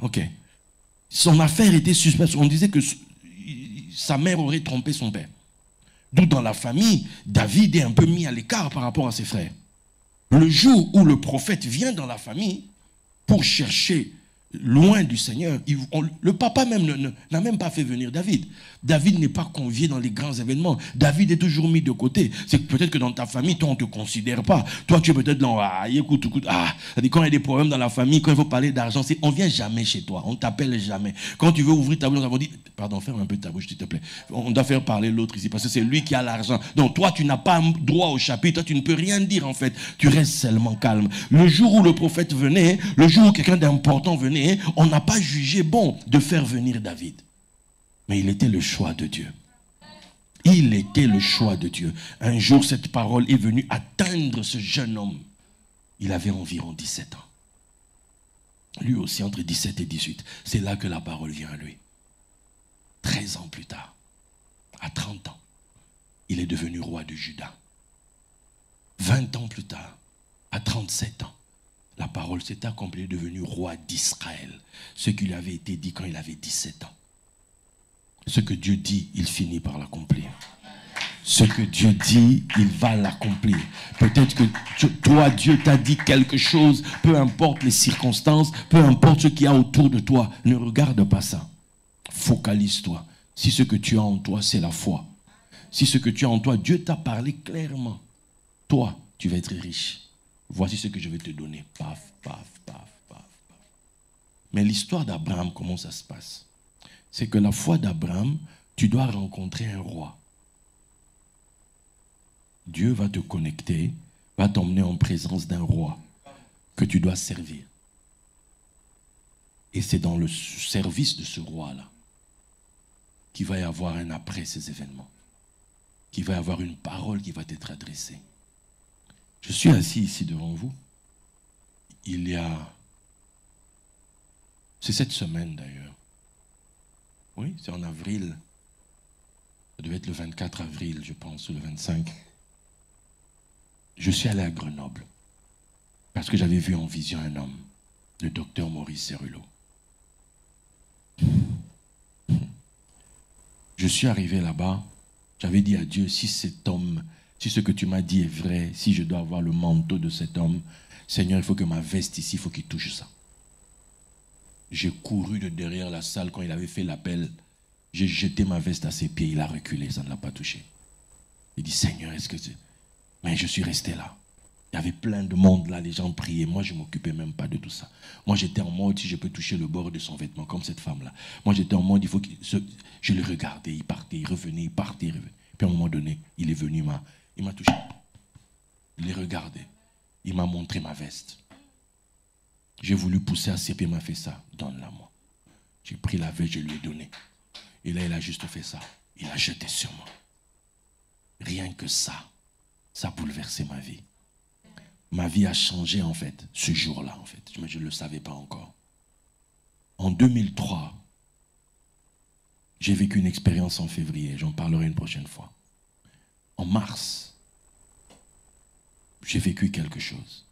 Ok. Son affaire était suspecte. On disait que sa mère aurait trompé son père. D'où dans la famille, David est un peu mis à l'écart par rapport à ses frères. Le jour où le prophète vient dans la famille pour chercher loin du Seigneur, le papa même n'a même pas fait venir David. David n'est pas convié dans les grands événements. David est toujours mis de côté. C'est peut-être que dans ta famille, toi, on ne te considère pas. Toi, tu es peut-être dans... écoute. Quand il y a des problèmes dans la famille, quand il faut parler d'argent, on ne vient jamais chez toi. On ne t'appelle jamais. Quand tu veux ouvrir ta bouche, on va dire... Pardon, ferme un peu ta bouche, s'il te plaît. On doit faire parler l'autre ici, parce que c'est lui qui a l'argent. Donc toi, tu n'as pas droit au chapitre. Toi, tu ne peux rien dire, en fait. Tu restes seulement calme. Le jour où le prophète venait, le jour où quelqu'un d'important venait, on n'a pas jugé bon de faire venir David. Mais il était le choix de Dieu. Il était le choix de Dieu. Un jour, cette parole est venue atteindre ce jeune homme. Il avait environ 17 ans. Lui aussi, entre 17 et 18. C'est là que la parole vient à lui. 13 ans plus tard, à 30 ans, il est devenu roi de Juda. 20 ans plus tard, à 37 ans, la parole s'est accomplie, il est devenu roi d'Israël. Ce qui lui avait été dit quand il avait 17 ans. Ce que Dieu dit, il finit par l'accomplir. Ce que Dieu dit, il va l'accomplir. Peut-être que toi, Dieu t'a dit quelque chose, peu importe les circonstances, peu importe ce qu'il y a autour de toi, ne regarde pas ça. Focalise-toi. Si ce que tu as en toi, c'est la foi. Si ce que tu as en toi, Dieu t'a parlé clairement. Toi, tu vas être riche. Voici ce que je vais te donner. Paf, paf, paf, paf, paf. Mais l'histoire d'Abraham, comment ça se passe? C'est que la foi d'Abraham, tu dois rencontrer un roi. Dieu va te connecter, va t'emmener en présence d'un roi que tu dois servir. Et c'est dans le service de ce roi-là qu'il va y avoir un après ces événements. Qu'il va y avoir une parole qui va t'être adressée. Je suis assis ici devant vous. C'est cette semaine d'ailleurs. Oui, c'est en avril. Ça devait être le 24 avril, je pense, ou le 25. Je suis allé à Grenoble. Parce que j'avais vu en vision un homme, le docteur Maurice Cerullo. Je suis arrivé là-bas. J'avais dit à Dieu, si cet homme, si ce que tu m'as dit est vrai, si je dois avoir le manteau de cet homme, Seigneur, il faut que ma veste ici, il faut qu'il touche ça. J'ai couru de derrière la salle quand il avait fait l'appel. J'ai jeté ma veste à ses pieds. Il a reculé, ça ne l'a pas touché. Il dit, Seigneur, est-ce que c'est... Mais je suis resté là. Il y avait plein de monde là, les gens priaient. Moi, je ne m'occupais même pas de tout ça. Moi, j'étais en mode, si je peux toucher le bord de son vêtement, comme cette femme-là. Moi, j'étais en mode, il faut que... Je le regardais, il partait, il revenait, il partait, il revenait. Puis à un moment donné, il est venu, il m'a touché. Il les regardé. Il m'a montré ma veste. J'ai voulu pousser à ses pieds, il m'a fait ça. Donne-la moi. J'ai pris la veste, je lui ai donné. Et là, il a juste fait ça. Il a jeté sur moi. Rien que ça a bouleversé ma vie. Ma vie a changé en fait, ce jour-là en fait. Mais je ne le savais pas encore. En 2003, j'ai vécu une expérience en février. J'en parlerai une prochaine fois. En mars, j'ai vécu quelque chose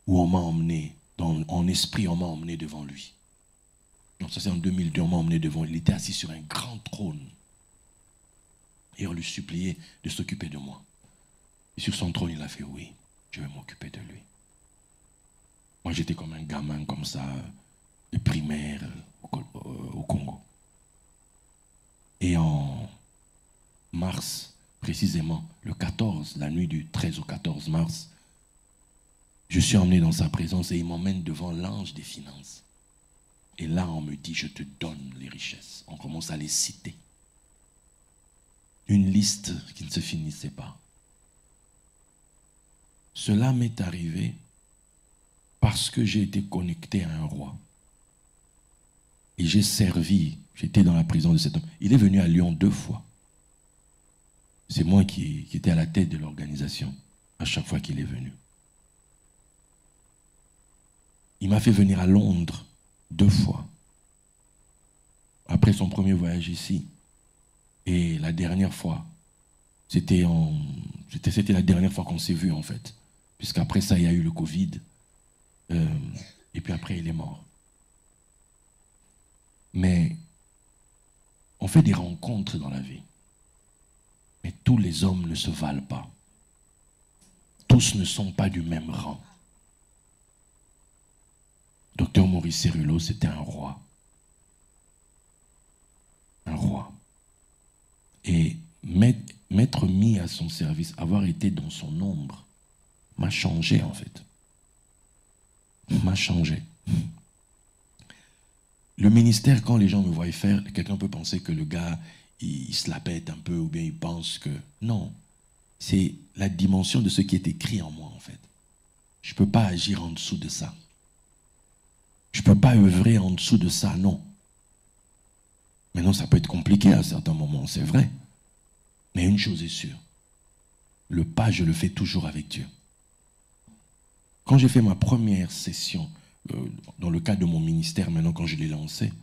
où on m'a emmené, en esprit, on m'a emmené devant lui. Donc ça c'est en 2002, on m'a emmené devant lui. Il était assis sur un grand trône. Et on lui suppliait de s'occuper de moi. Et sur son trône, il a fait oui, je vais m'occuper de lui. Moi j'étais comme un gamin comme ça, de primaire au Congo. Et en mars, précisément, le 14, la nuit du 13 au 14 mars, je suis emmené dans sa présence et il m'emmène devant l'ange des finances. Et là, on me dit, je te donne les richesses. On commence à les citer. Une liste qui ne se finissait pas. Cela m'est arrivé parce que j'ai été connecté à un roi. Et j'ai servi, j'étais dans la prison de cet homme. Il est venu à Lyon 2 fois. C'est moi qui étais à la tête de l'organisation à chaque fois qu'il est venu. Il m'a fait venir à Londres 2 fois. Après son premier voyage ici. Et la dernière fois, c'était la dernière fois qu'on s'est vu en fait. Puisqu'après ça, il y a eu le Covid. Et puis après, il est mort. Mais on fait des rencontres dans la vie. Mais tous les hommes ne se valent pas. Tous ne sont pas du même rang. Docteur Maurice Cérulo, c'était un roi. Un roi. Et m'être mis à son service, avoir été dans son ombre, m'a changé en fait. M'a changé. Le ministère, quand les gens me voient faire, quelqu'un peut penser que le gars, il se la pète un peu ou bien il pense que... Non, c'est la dimension de ce qui est écrit en moi en fait. Je ne peux pas agir en dessous de ça. Je ne peux pas œuvrer en dessous de ça, non. Maintenant, ça peut être compliqué à certains moments, c'est vrai. Mais une chose est sûre, le pas, je le fais toujours avec Dieu. Quand j'ai fait ma première session, dans le cadre de mon ministère, maintenant quand je l'ai lancé,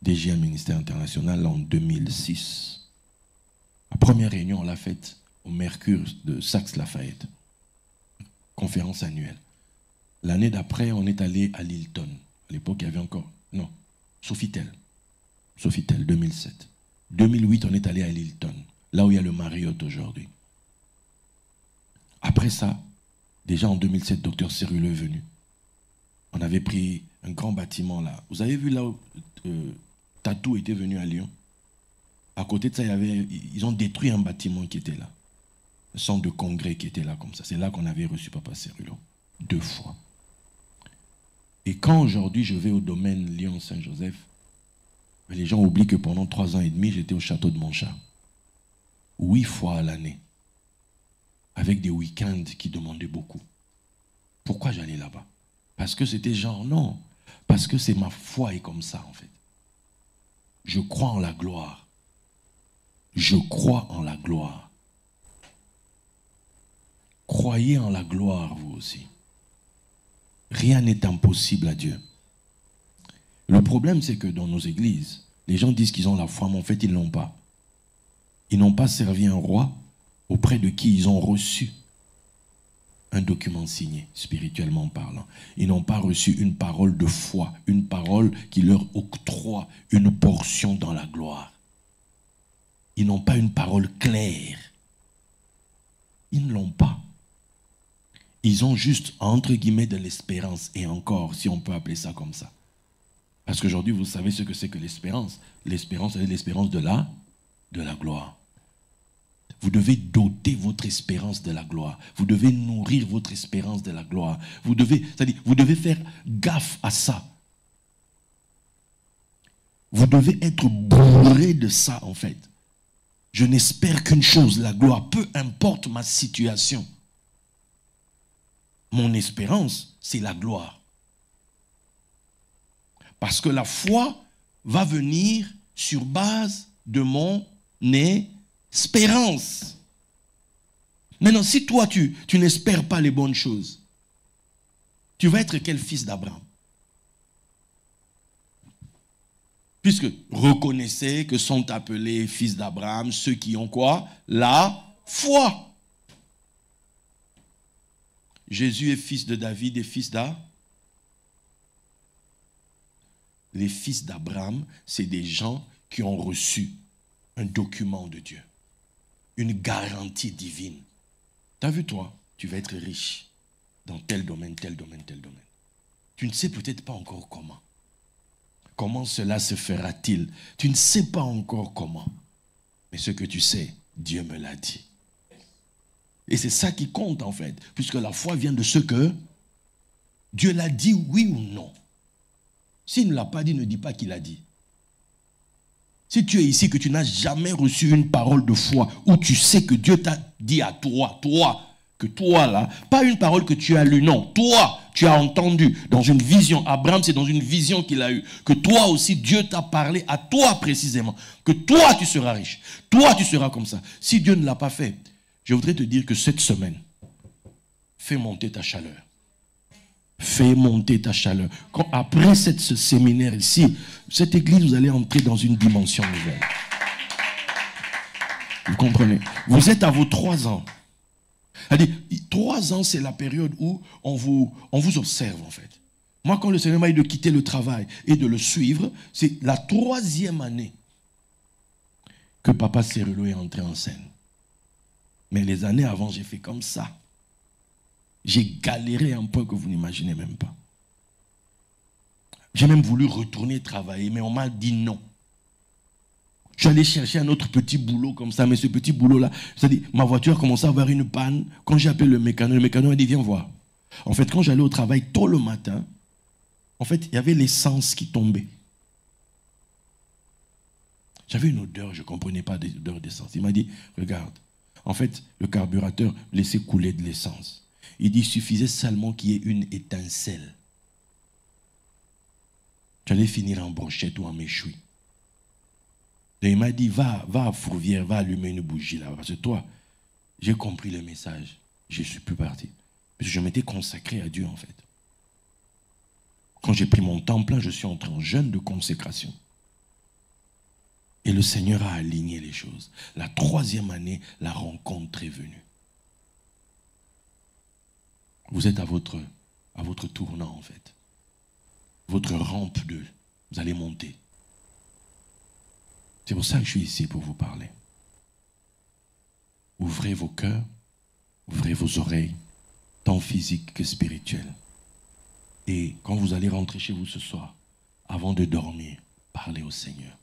DGA Ministère International en 2006, la première réunion, on l'a faite au Mercure de Saxe-Lafayette, conférence annuelle. L'année d'après, on est allé à Lilton. À l'époque, il y avait encore... Non, Sofitel. Sofitel, 2007. 2008, on est allé à Lilton, là où il y a le Marriott aujourd'hui. Après ça, déjà en 2007, Dr Cérulo est venu. On avait pris un grand bâtiment là. Vous avez vu là où Tatou était venu à Lyon? À côté de ça, ils ont détruit un bâtiment qui était là. Un centre de congrès qui était là comme ça. C'est là qu'on avait reçu Papa Cérulo. 2 fois. Et quand aujourd'hui je vais au domaine Lyon-Saint-Joseph, les gens oublient que pendant 3 ans et demi, j'étais au château de Montchat. 8 fois à l'année. Avec des week-ends qui demandaient beaucoup. Pourquoi j'allais là-bas? Parce que c'était genre, non. Parce que c'est ma foi est comme ça, en fait. Je crois en la gloire. Je crois en la gloire. Croyez en la gloire, vous aussi. Rien n'est impossible à Dieu. Le problème, c'est que dans nos églises, les gens disent qu'ils ont la foi, mais en fait, ils ne l'ont pas. Ils n'ont pas servi un roi auprès de qui ils ont reçu un document signé, spirituellement parlant. Ils n'ont pas reçu une parole de foi, une parole qui leur octroie une portion dans la gloire. Ils n'ont pas une parole claire. Ils ne l'ont pas. Ils ont juste, entre guillemets, de l'espérance. Et encore, si on peut appeler ça comme ça. Parce qu'aujourd'hui, vous savez ce que c'est que l'espérance. L'espérance, c'est l'espérance de la gloire. Vous devez doter votre espérance de la gloire. Vous devez nourrir votre espérance de la gloire. Vous devez faire gaffe à ça. Vous devez être bourré de ça, en fait. Je n'espère qu'une chose, la gloire, peu importe ma situation. Mon espérance, c'est la gloire. Parce que la foi va venir sur base de mon espérance. Maintenant, si toi, tu n'espères pas les bonnes choses, tu vas être quel fils d'Abraham? Puisque reconnaissez que sont appelés fils d'Abraham ceux qui ont quoi? La foi. Jésus est fils de David et fils d'Abraham. Les fils d'Abraham, c'est des gens qui ont reçu un document de Dieu. Une garantie divine. Tu as vu toi, tu vas être riche dans tel domaine, tel domaine, tel domaine. Tu ne sais peut-être pas encore comment. Comment cela se fera-t-il? Tu ne sais pas encore comment. Mais ce que tu sais, Dieu me l'a dit. Et c'est ça qui compte en fait. Puisque la foi vient de ce que Dieu l'a dit, oui ou non. S'il ne l'a pas dit, ne dis pas qu'il a dit. Si tu es ici, que tu n'as jamais reçu une parole de foi, où tu sais que Dieu t'a dit à toi, que toi là, pas une parole que tu as lue, non, toi, tu as entendu dans une vision. Abraham, c'est dans une vision qu'il a eue, que toi aussi, Dieu t'a parlé à toi précisément, que toi, tu seras riche, toi, tu seras comme ça. Si Dieu ne l'a pas fait, je voudrais te dire que cette semaine, fais monter ta chaleur. Fais monter ta chaleur. Après ce séminaire ici, cette église, vous allez entrer dans une dimension nouvelle. Vous comprenez? Vous êtes à vos 3 ans. C'est-à-dire, 3 ans, c'est la période où on vous observe, en fait. Moi, quand le Seigneur m'a dit de quitter le travail et de le suivre, c'est la 3e année que Papa Cérulo est entré en scène. Mais les années avant, j'ai fait comme ça. J'ai galéré à un point que vous n'imaginez même pas. J'ai même voulu retourner travailler, mais on m'a dit non. Je suis allé chercher un autre petit boulot comme ça, mais ce petit boulot-là, c'est-à-dire, ma voiture a commencé à avoir une panne. Quand j'ai appelé le mécano a dit, viens voir. En fait, quand j'allais au travail tôt le matin, en fait, il y avait l'essence qui tombait. J'avais une odeur, je ne comprenais pas l'odeur d'essence. Il m'a dit, regarde, en fait, le carburateur laissait couler de l'essence. Il dit, il suffisait seulement qu'il y ait une étincelle. J'allais finir en brochette ou en méchoui. Et il m'a dit, va à Fourvière, va allumer une bougie là. Parce que toi, j'ai compris le message. Je ne suis plus parti. Parce que je m'étais consacré à Dieu en fait. Quand j'ai pris mon temps plein, je suis entré en jeûne de consécration. Et le Seigneur a aligné les choses. La 3e année, la rencontre est venue. Vous êtes à votre tournant en fait. Votre rampe vous allez monter. C'est pour ça que je suis ici pour vous parler. Ouvrez vos cœurs, ouvrez vos oreilles, tant physiques que spirituelles. Et quand vous allez rentrer chez vous ce soir, avant de dormir, parlez au Seigneur.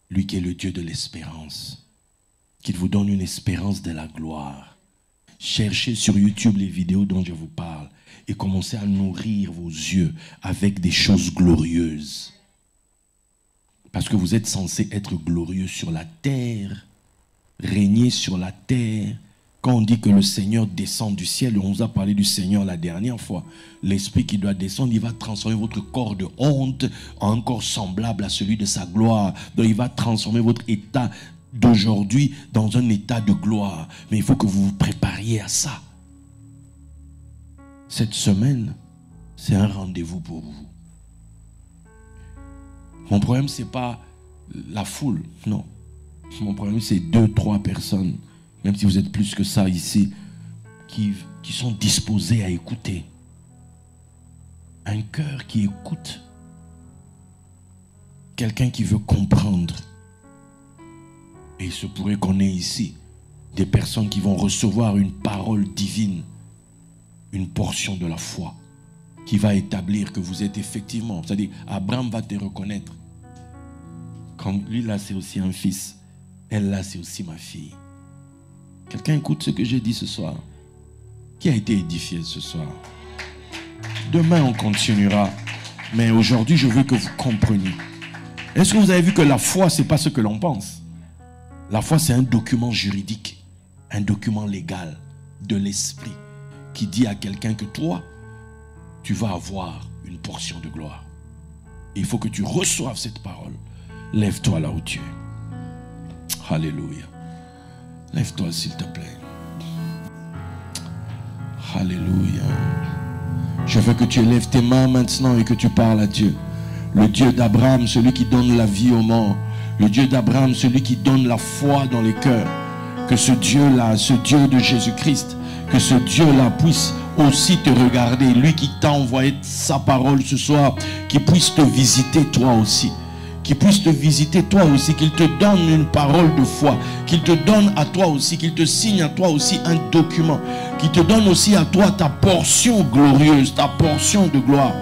Lui qui est le Dieu de l'espérance, qu'il vous donne une espérance de la gloire. Cherchez sur YouTube les vidéos dont je vous parle et commencez à nourrir vos yeux avec des choses glorieuses. Parce que vous êtes censé être glorieux sur la terre, régner sur la terre. Quand on dit que le Seigneur descend du ciel, on vous a parlé du Seigneur la dernière fois. L'Esprit qui doit descendre, il va transformer votre corps de honte en un corps semblable à celui de sa gloire. Donc il va transformer votre état d'aujourd'hui dans un état de gloire. Mais il faut que vous vous prépariez à ça. Cette semaine, c'est un rendez-vous pour vous. Mon problème, ce n'est pas la foule, non. Mon problème, c'est 2-3 personnes, même si vous êtes plus que ça ici, qui sont disposés à écouter. Un cœur qui écoute. Quelqu'un qui veut comprendre. Et il se pourrait qu'on ait ici des personnes qui vont recevoir une parole divine, une portion de la foi, qui va établir que vous êtes effectivement, c'est-à-dire Abraham va te reconnaître. Comme lui là c'est aussi un fils, elle là c'est aussi ma fille. Quelqu'un écoute ce que j'ai dit ce soir? Qui a été édifié ce soir? Demain on continuera, mais aujourd'hui je veux que vous compreniez. Est-ce que vous avez vu que la foi c'est pas ce que l'on pense? La foi c'est un document juridique, un document légal de l'esprit qui dit à quelqu'un que toi tu vas avoir une portion de gloire. Et il faut que tu reçoives cette parole. Lève-toi là où tu es. Alléluia. Lève-toi s'il te plaît. Alléluia. Je veux que tu élèves tes mains maintenant et que tu parles à Dieu. Le Dieu d'Abraham, celui qui donne la vie aux morts. Le Dieu d'Abraham, celui qui donne la foi dans les cœurs. Que ce Dieu-là, ce Dieu de Jésus-Christ, que ce Dieu-là puisse aussi te regarder. Lui qui t'a envoyé sa parole ce soir, qui puisse te visiter toi aussi. Qu'il puisse te visiter toi aussi, qu'il te donne une parole de foi, qu'il te donne à toi aussi, qu'il te signe à toi aussi un document, qu'il te donne aussi à toi ta portion glorieuse, ta portion de gloire.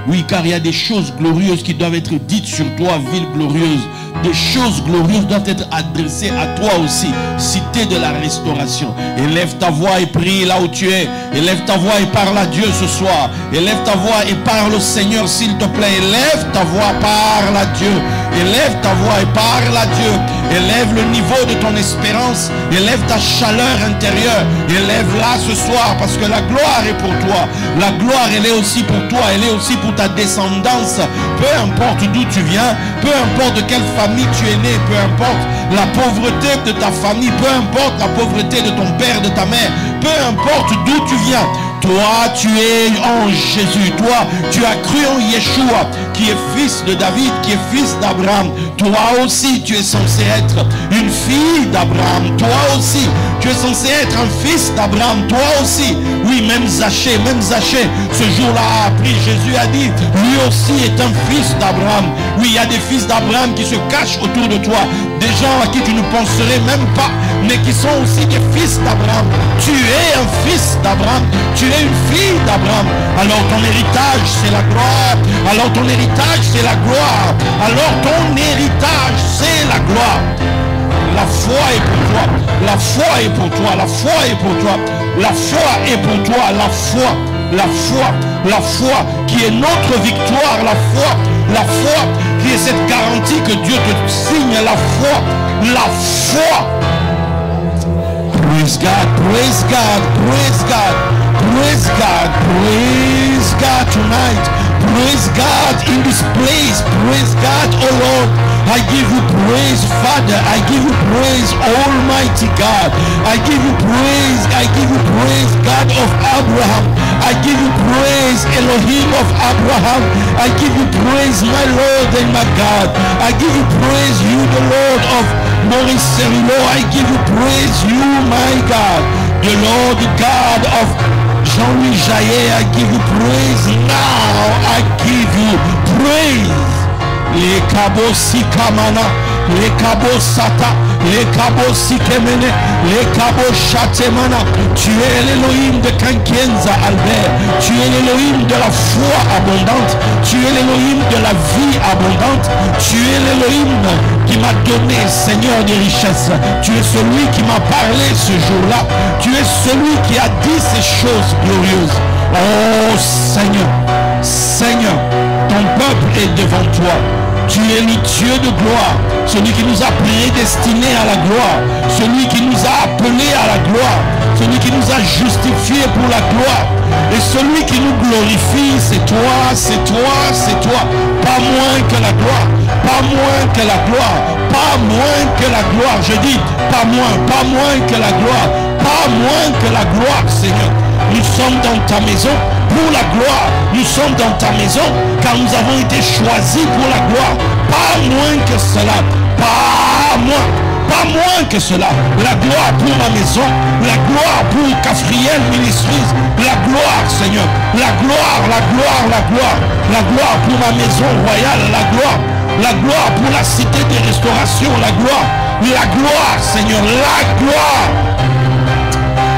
Oui, car il y a des choses glorieuses qui doivent être dites sur toi, ville glorieuse. Des choses glorieuses doivent être adressées à toi aussi, cité de la restauration. Élève ta voix et prie là où tu es. Élève ta voix et parle à Dieu ce soir. Élève ta voix et parle au Seigneur s'il te plaît. Élève ta voix, parle à Dieu. Élève ta voix et parle à Dieu. Élève le niveau de ton espérance. Élève ta chaleur intérieure. Élève-la ce soir parce que la gloire est pour toi. La gloire, elle est aussi pour toi. Elle est aussi pour ta descendance. Peu importe d'où tu viens, peu importe de quelle famille tu es né, peu importe la pauvreté de ta famille, peu importe la pauvreté de ton père, de ta mère, peu importe d'où tu viens. Toi, tu es en Jésus. Toi, tu as cru en Yeshua, qui est fils de David, qui est fils d'Abraham. Toi aussi, tu es censé être une fille d'Abraham. Toi aussi, tu es censé être un fils d'Abraham. Toi aussi. Oui, même Zachée, ce jour-là a appris. Jésus a dit, lui aussi est un fils d'Abraham. Oui, il y a des fils d'Abraham qui se cachent autour de toi. Des gens à qui tu ne penserais même pas mais qui sont aussi des fils d'Abraham. Tu es un fils d'Abraham, tu es une fille d'Abraham. Alors ton héritage, c'est la gloire. Alors ton héritage, c'est la gloire. Alors ton héritage, c'est la gloire. La foi est pour toi. La foi est pour toi. La foi est pour toi. La foi est pour toi. La foi. La foi. La foi qui est notre victoire. La foi qui est cette garantie que Dieu te signe. La foi. La foi. Praise God. Praise God. Praise God. Praise God. Praise God tonight. Praise God in this place. Praise God, oh Lord. I give you praise, Father. I give you praise, Almighty God. I give you praise. I give you praise, God of Abraham. I give you praise, Elohim of Abraham. I give you praise, my Lord and my God. I give you praise, you the Lord of Maurice Cerullo. I give you praise, you my God. The Lord God of Jean-Louis Jaillet. I give you praise. Now I give you praise. Les cabos sikamana, les cabos sata, les cabos sikemene, les cabos chatemana. Tu es l'Elohim de Kankienza Albert. Tu es l'Elohim de la foi abondante. Tu es l'Elohim de la vie abondante. Tu es l'Elohim qui m'a donné, Seigneur, des richesses. Tu es celui qui m'a parlé ce jour-là. Tu es celui qui a dit ces choses glorieuses. Oh Seigneur, Seigneur, ton peuple est devant toi. Tu es le Dieu de gloire, celui qui nous a prédestinés à la gloire, celui qui nous a appelés à la gloire, celui qui nous a justifiés pour la gloire. Et celui qui nous glorifie, c'est toi, c'est toi, c'est toi. Pas moins que la gloire, pas moins que la gloire, pas moins que la gloire. Je dis pas moins que la gloire, pas moins que la gloire, Seigneur. Nous sommes dans ta maison pour la gloire. Nous sommes dans ta maison car nous avons été choisis pour la gloire. Pas moins que cela. Pas moins que cela. La gloire pour ma maison. La gloire pour Cafriel Ministries. La gloire, Seigneur. La gloire, la gloire, la gloire. La gloire pour ma maison royale. La gloire. La gloire pour la cité des restaurations. La gloire. La gloire, Seigneur. La gloire.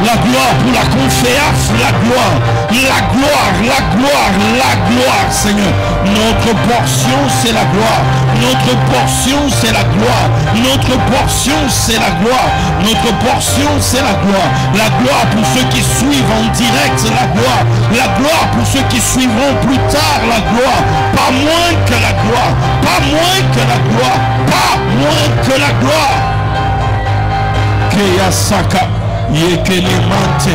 La gloire pour la conférence, la gloire, la gloire, la gloire, la gloire, Seigneur. Notre portion, c'est la gloire. Notre portion, c'est la gloire. Notre portion, c'est la gloire. Notre portion, c'est la gloire. La gloire pour ceux qui suivent en direct, la gloire. La gloire pour ceux qui suivront plus tard, la gloire. Pas moins que la gloire. Pas moins que la gloire. Pas moins que la gloire. Keyasaka. Yekelemante,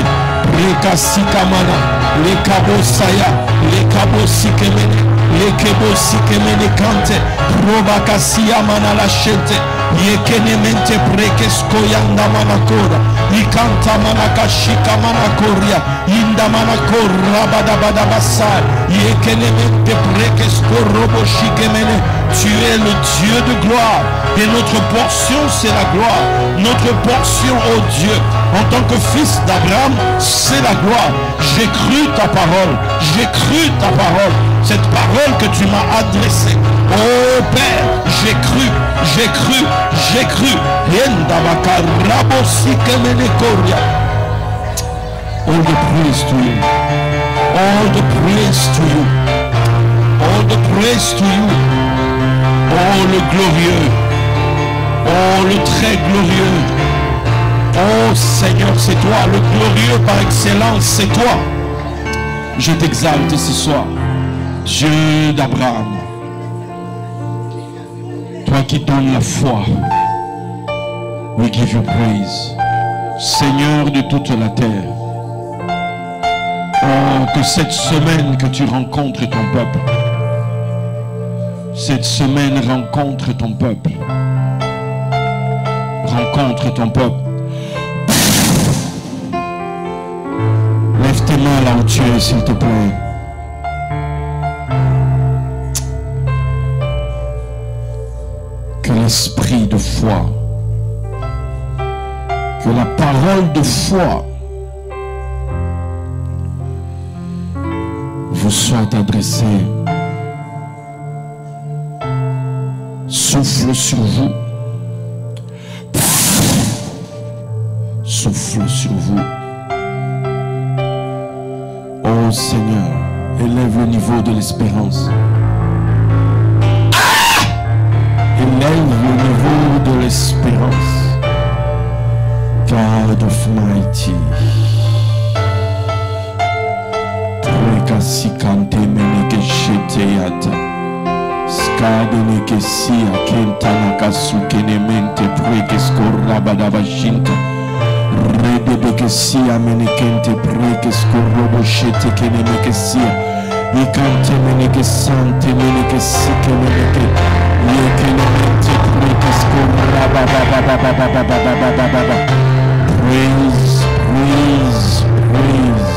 Rekasikamana, les kabosaya, les kabosikemene, les kebosikemene kante, Probakasia mana la chete, Yekenemente prekeskoyanda manakora, Ikanta manakashika manakoria, Inda manakora badabadabasar, Yekenemente prekeskoroboshikemene. Tu es le Dieu de gloire et notre portion c'est la gloire. Notre portion, oh Dieu, en tant que fils d'Abraham, c'est la gloire. J'ai cru ta parole, j'ai cru ta parole, cette parole que tu m'as adressée. Oh Père, j'ai cru, j'ai cru, j'ai cru. All the praise to you. All the praise to you. All the praise to you. Oh le glorieux, oh le très glorieux, oh Seigneur c'est toi, le glorieux par excellence c'est toi. Je t'exalte ce soir, Dieu d'Abraham, toi qui donnes la foi, we give you praise, Seigneur de toute la terre. Oh que cette semaine que tu rencontres ton peuple, cette semaine, rencontre ton peuple. Rencontre ton peuple. Lève tes mains là où tu es, s'il te plaît. Que l'esprit de foi, que la parole de foi vous soit adressée. Souffle sur vous. souffle sur vous. Oh Seigneur, élève le niveau de l'espérance. Élève le niveau de l'espérance. God of mighty. Prekasikante meneke sheteata. Skadene kesia kentana kasukene mente prekeskorabadabashinta. Redebekesia menekente prekeskoroboshete kene mekesia. Ikante meneke sante meneke sike meneke. Yekene mente prekeskorabababababababababababa. Praise, praise, praise,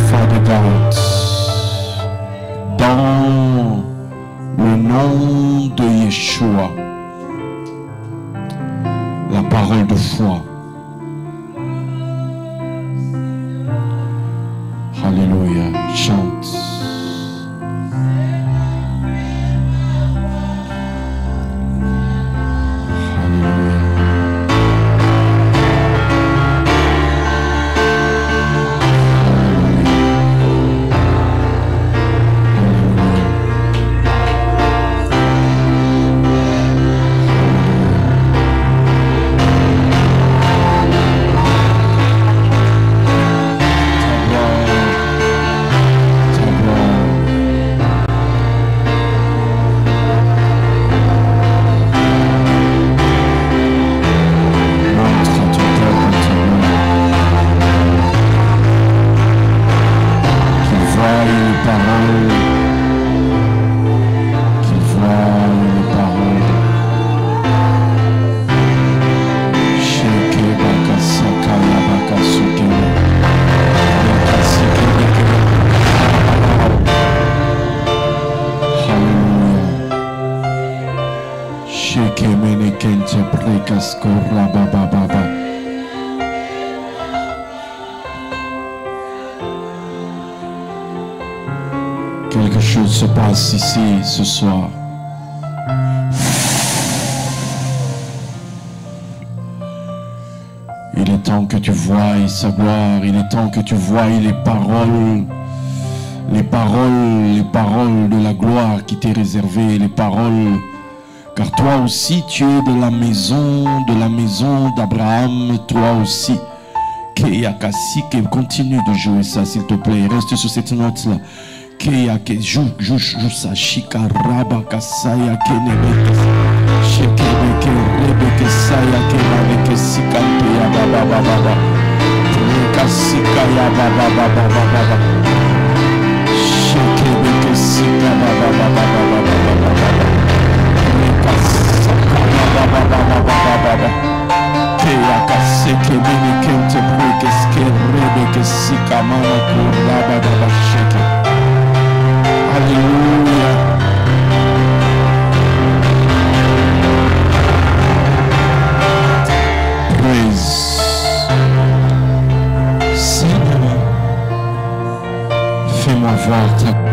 Father God, dans le nom de Yeshua, la parole de foi. Alléluia, chante. Quelque chose se passe ici ce soir. Il est temps que tu voies sa gloire. Il est temps que tu voies les paroles de la gloire qui t'est réservée, les paroles. Car toi aussi tu es de la maison d'Abraham, toi aussi. Continue de jouer ça s'il te plaît. Reste sur cette note-là. Joue ça. Shikaraba kasaya kenebeke. Shekebeke rebeke saya kenebeke sikante ya baba baba. Kasika ya baba baba baba. Shekebeke sika baba baba baba. Kasaka ya baba baba baba. Keya kaseke mini kente breke skerebeke sika mana kuraba baba sheke. Alléluia. Praise. Seigneur, fais-moi voir ta gloire.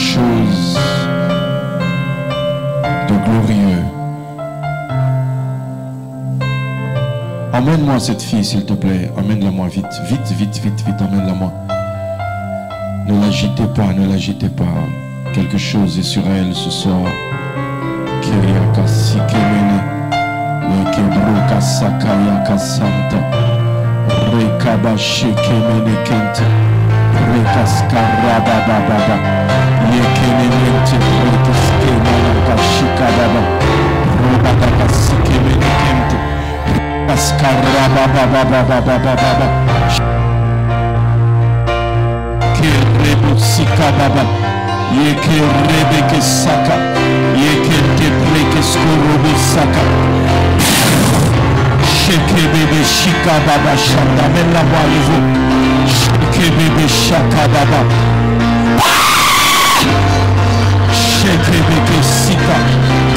Chose de glorieux. Emmène-moi cette fille s'il te plaît. Emmène-la-moi vite, emmène-la-moi. Ne l'agitez pas. Quelque chose est sur elle ce soir. Rekaskarabababa yekenemente rekaskemanakashikababa robakasikemenekente rekaskarababababababa kerebusikababa yekerebekesaka yekente brekeskorobosaka shekebebe shikababa shandamela nouveau. Sheke bebe shaka baba. Sheke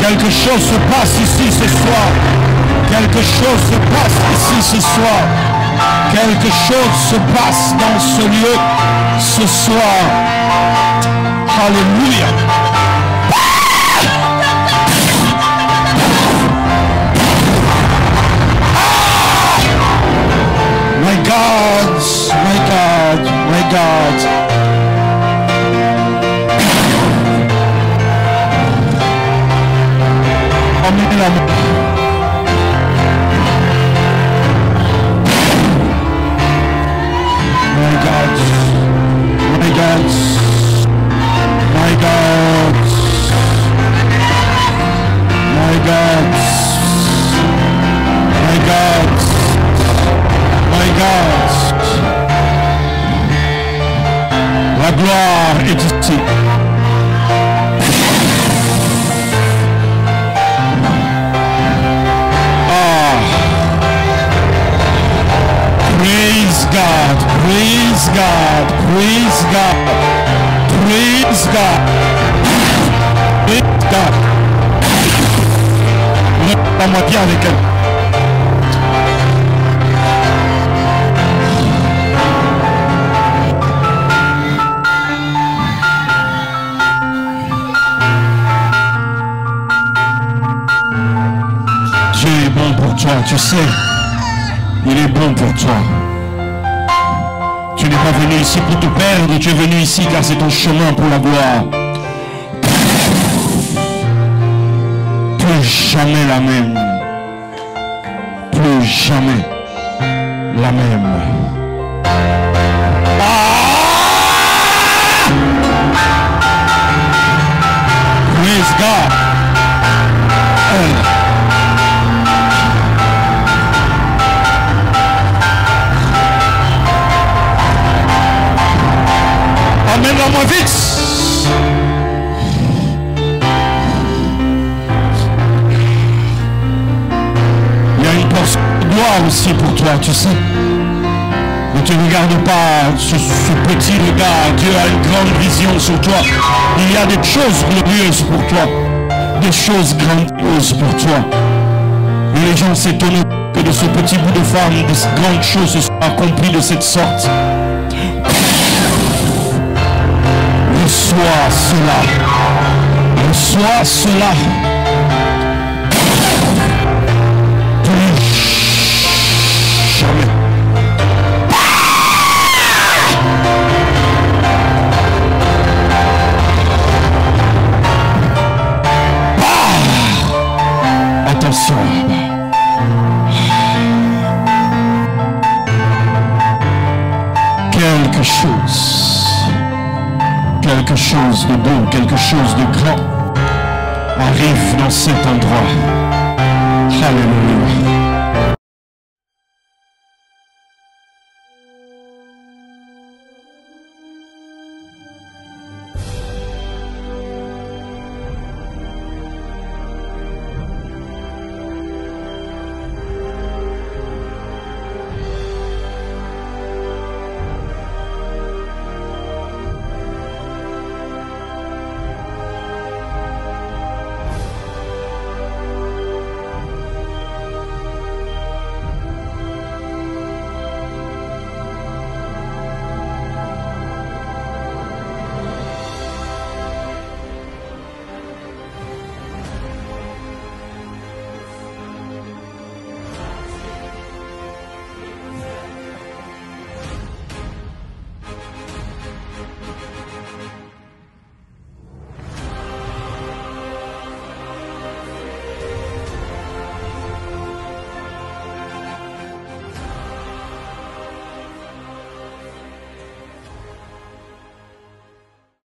Quelque chose se passe ici ce soir. Quelque chose se passe ici ce soir. Quelque chose se passe dans ce lieu ce soir. Alléluia. My God, my God, my God. Amen, amen. My God, my God, my God, my God, my God, my God. La gloire est ici. Praise God, praise God, praise God, praise God, praise God. La moitié avec elle. Dieu est bon pour toi, tu sais. Il est bon pour toi. Tu n'es pas venu ici pour te perdre, tu es venu ici car c'est ton chemin pour la gloire. Plus jamais la même. Plus jamais la même. Praise God. Amène-la-moi vite. Il y a une portion de gloire aussi pour toi, tu sais. Ne te regarde pas ce petit regard. Dieu a une grande vision sur toi. Il y a des choses glorieuses pour toi. Des choses grandioses pour toi. Et les gens s'étonnent que de ce petit bout de femme, de ces grandes choses se soient accomplies de cette sorte. Reçois cela. Reçois cela. Plus jamais. Attention. Quelque chose de beau, quelque chose de grand arrive dans cet endroit. Alléluia.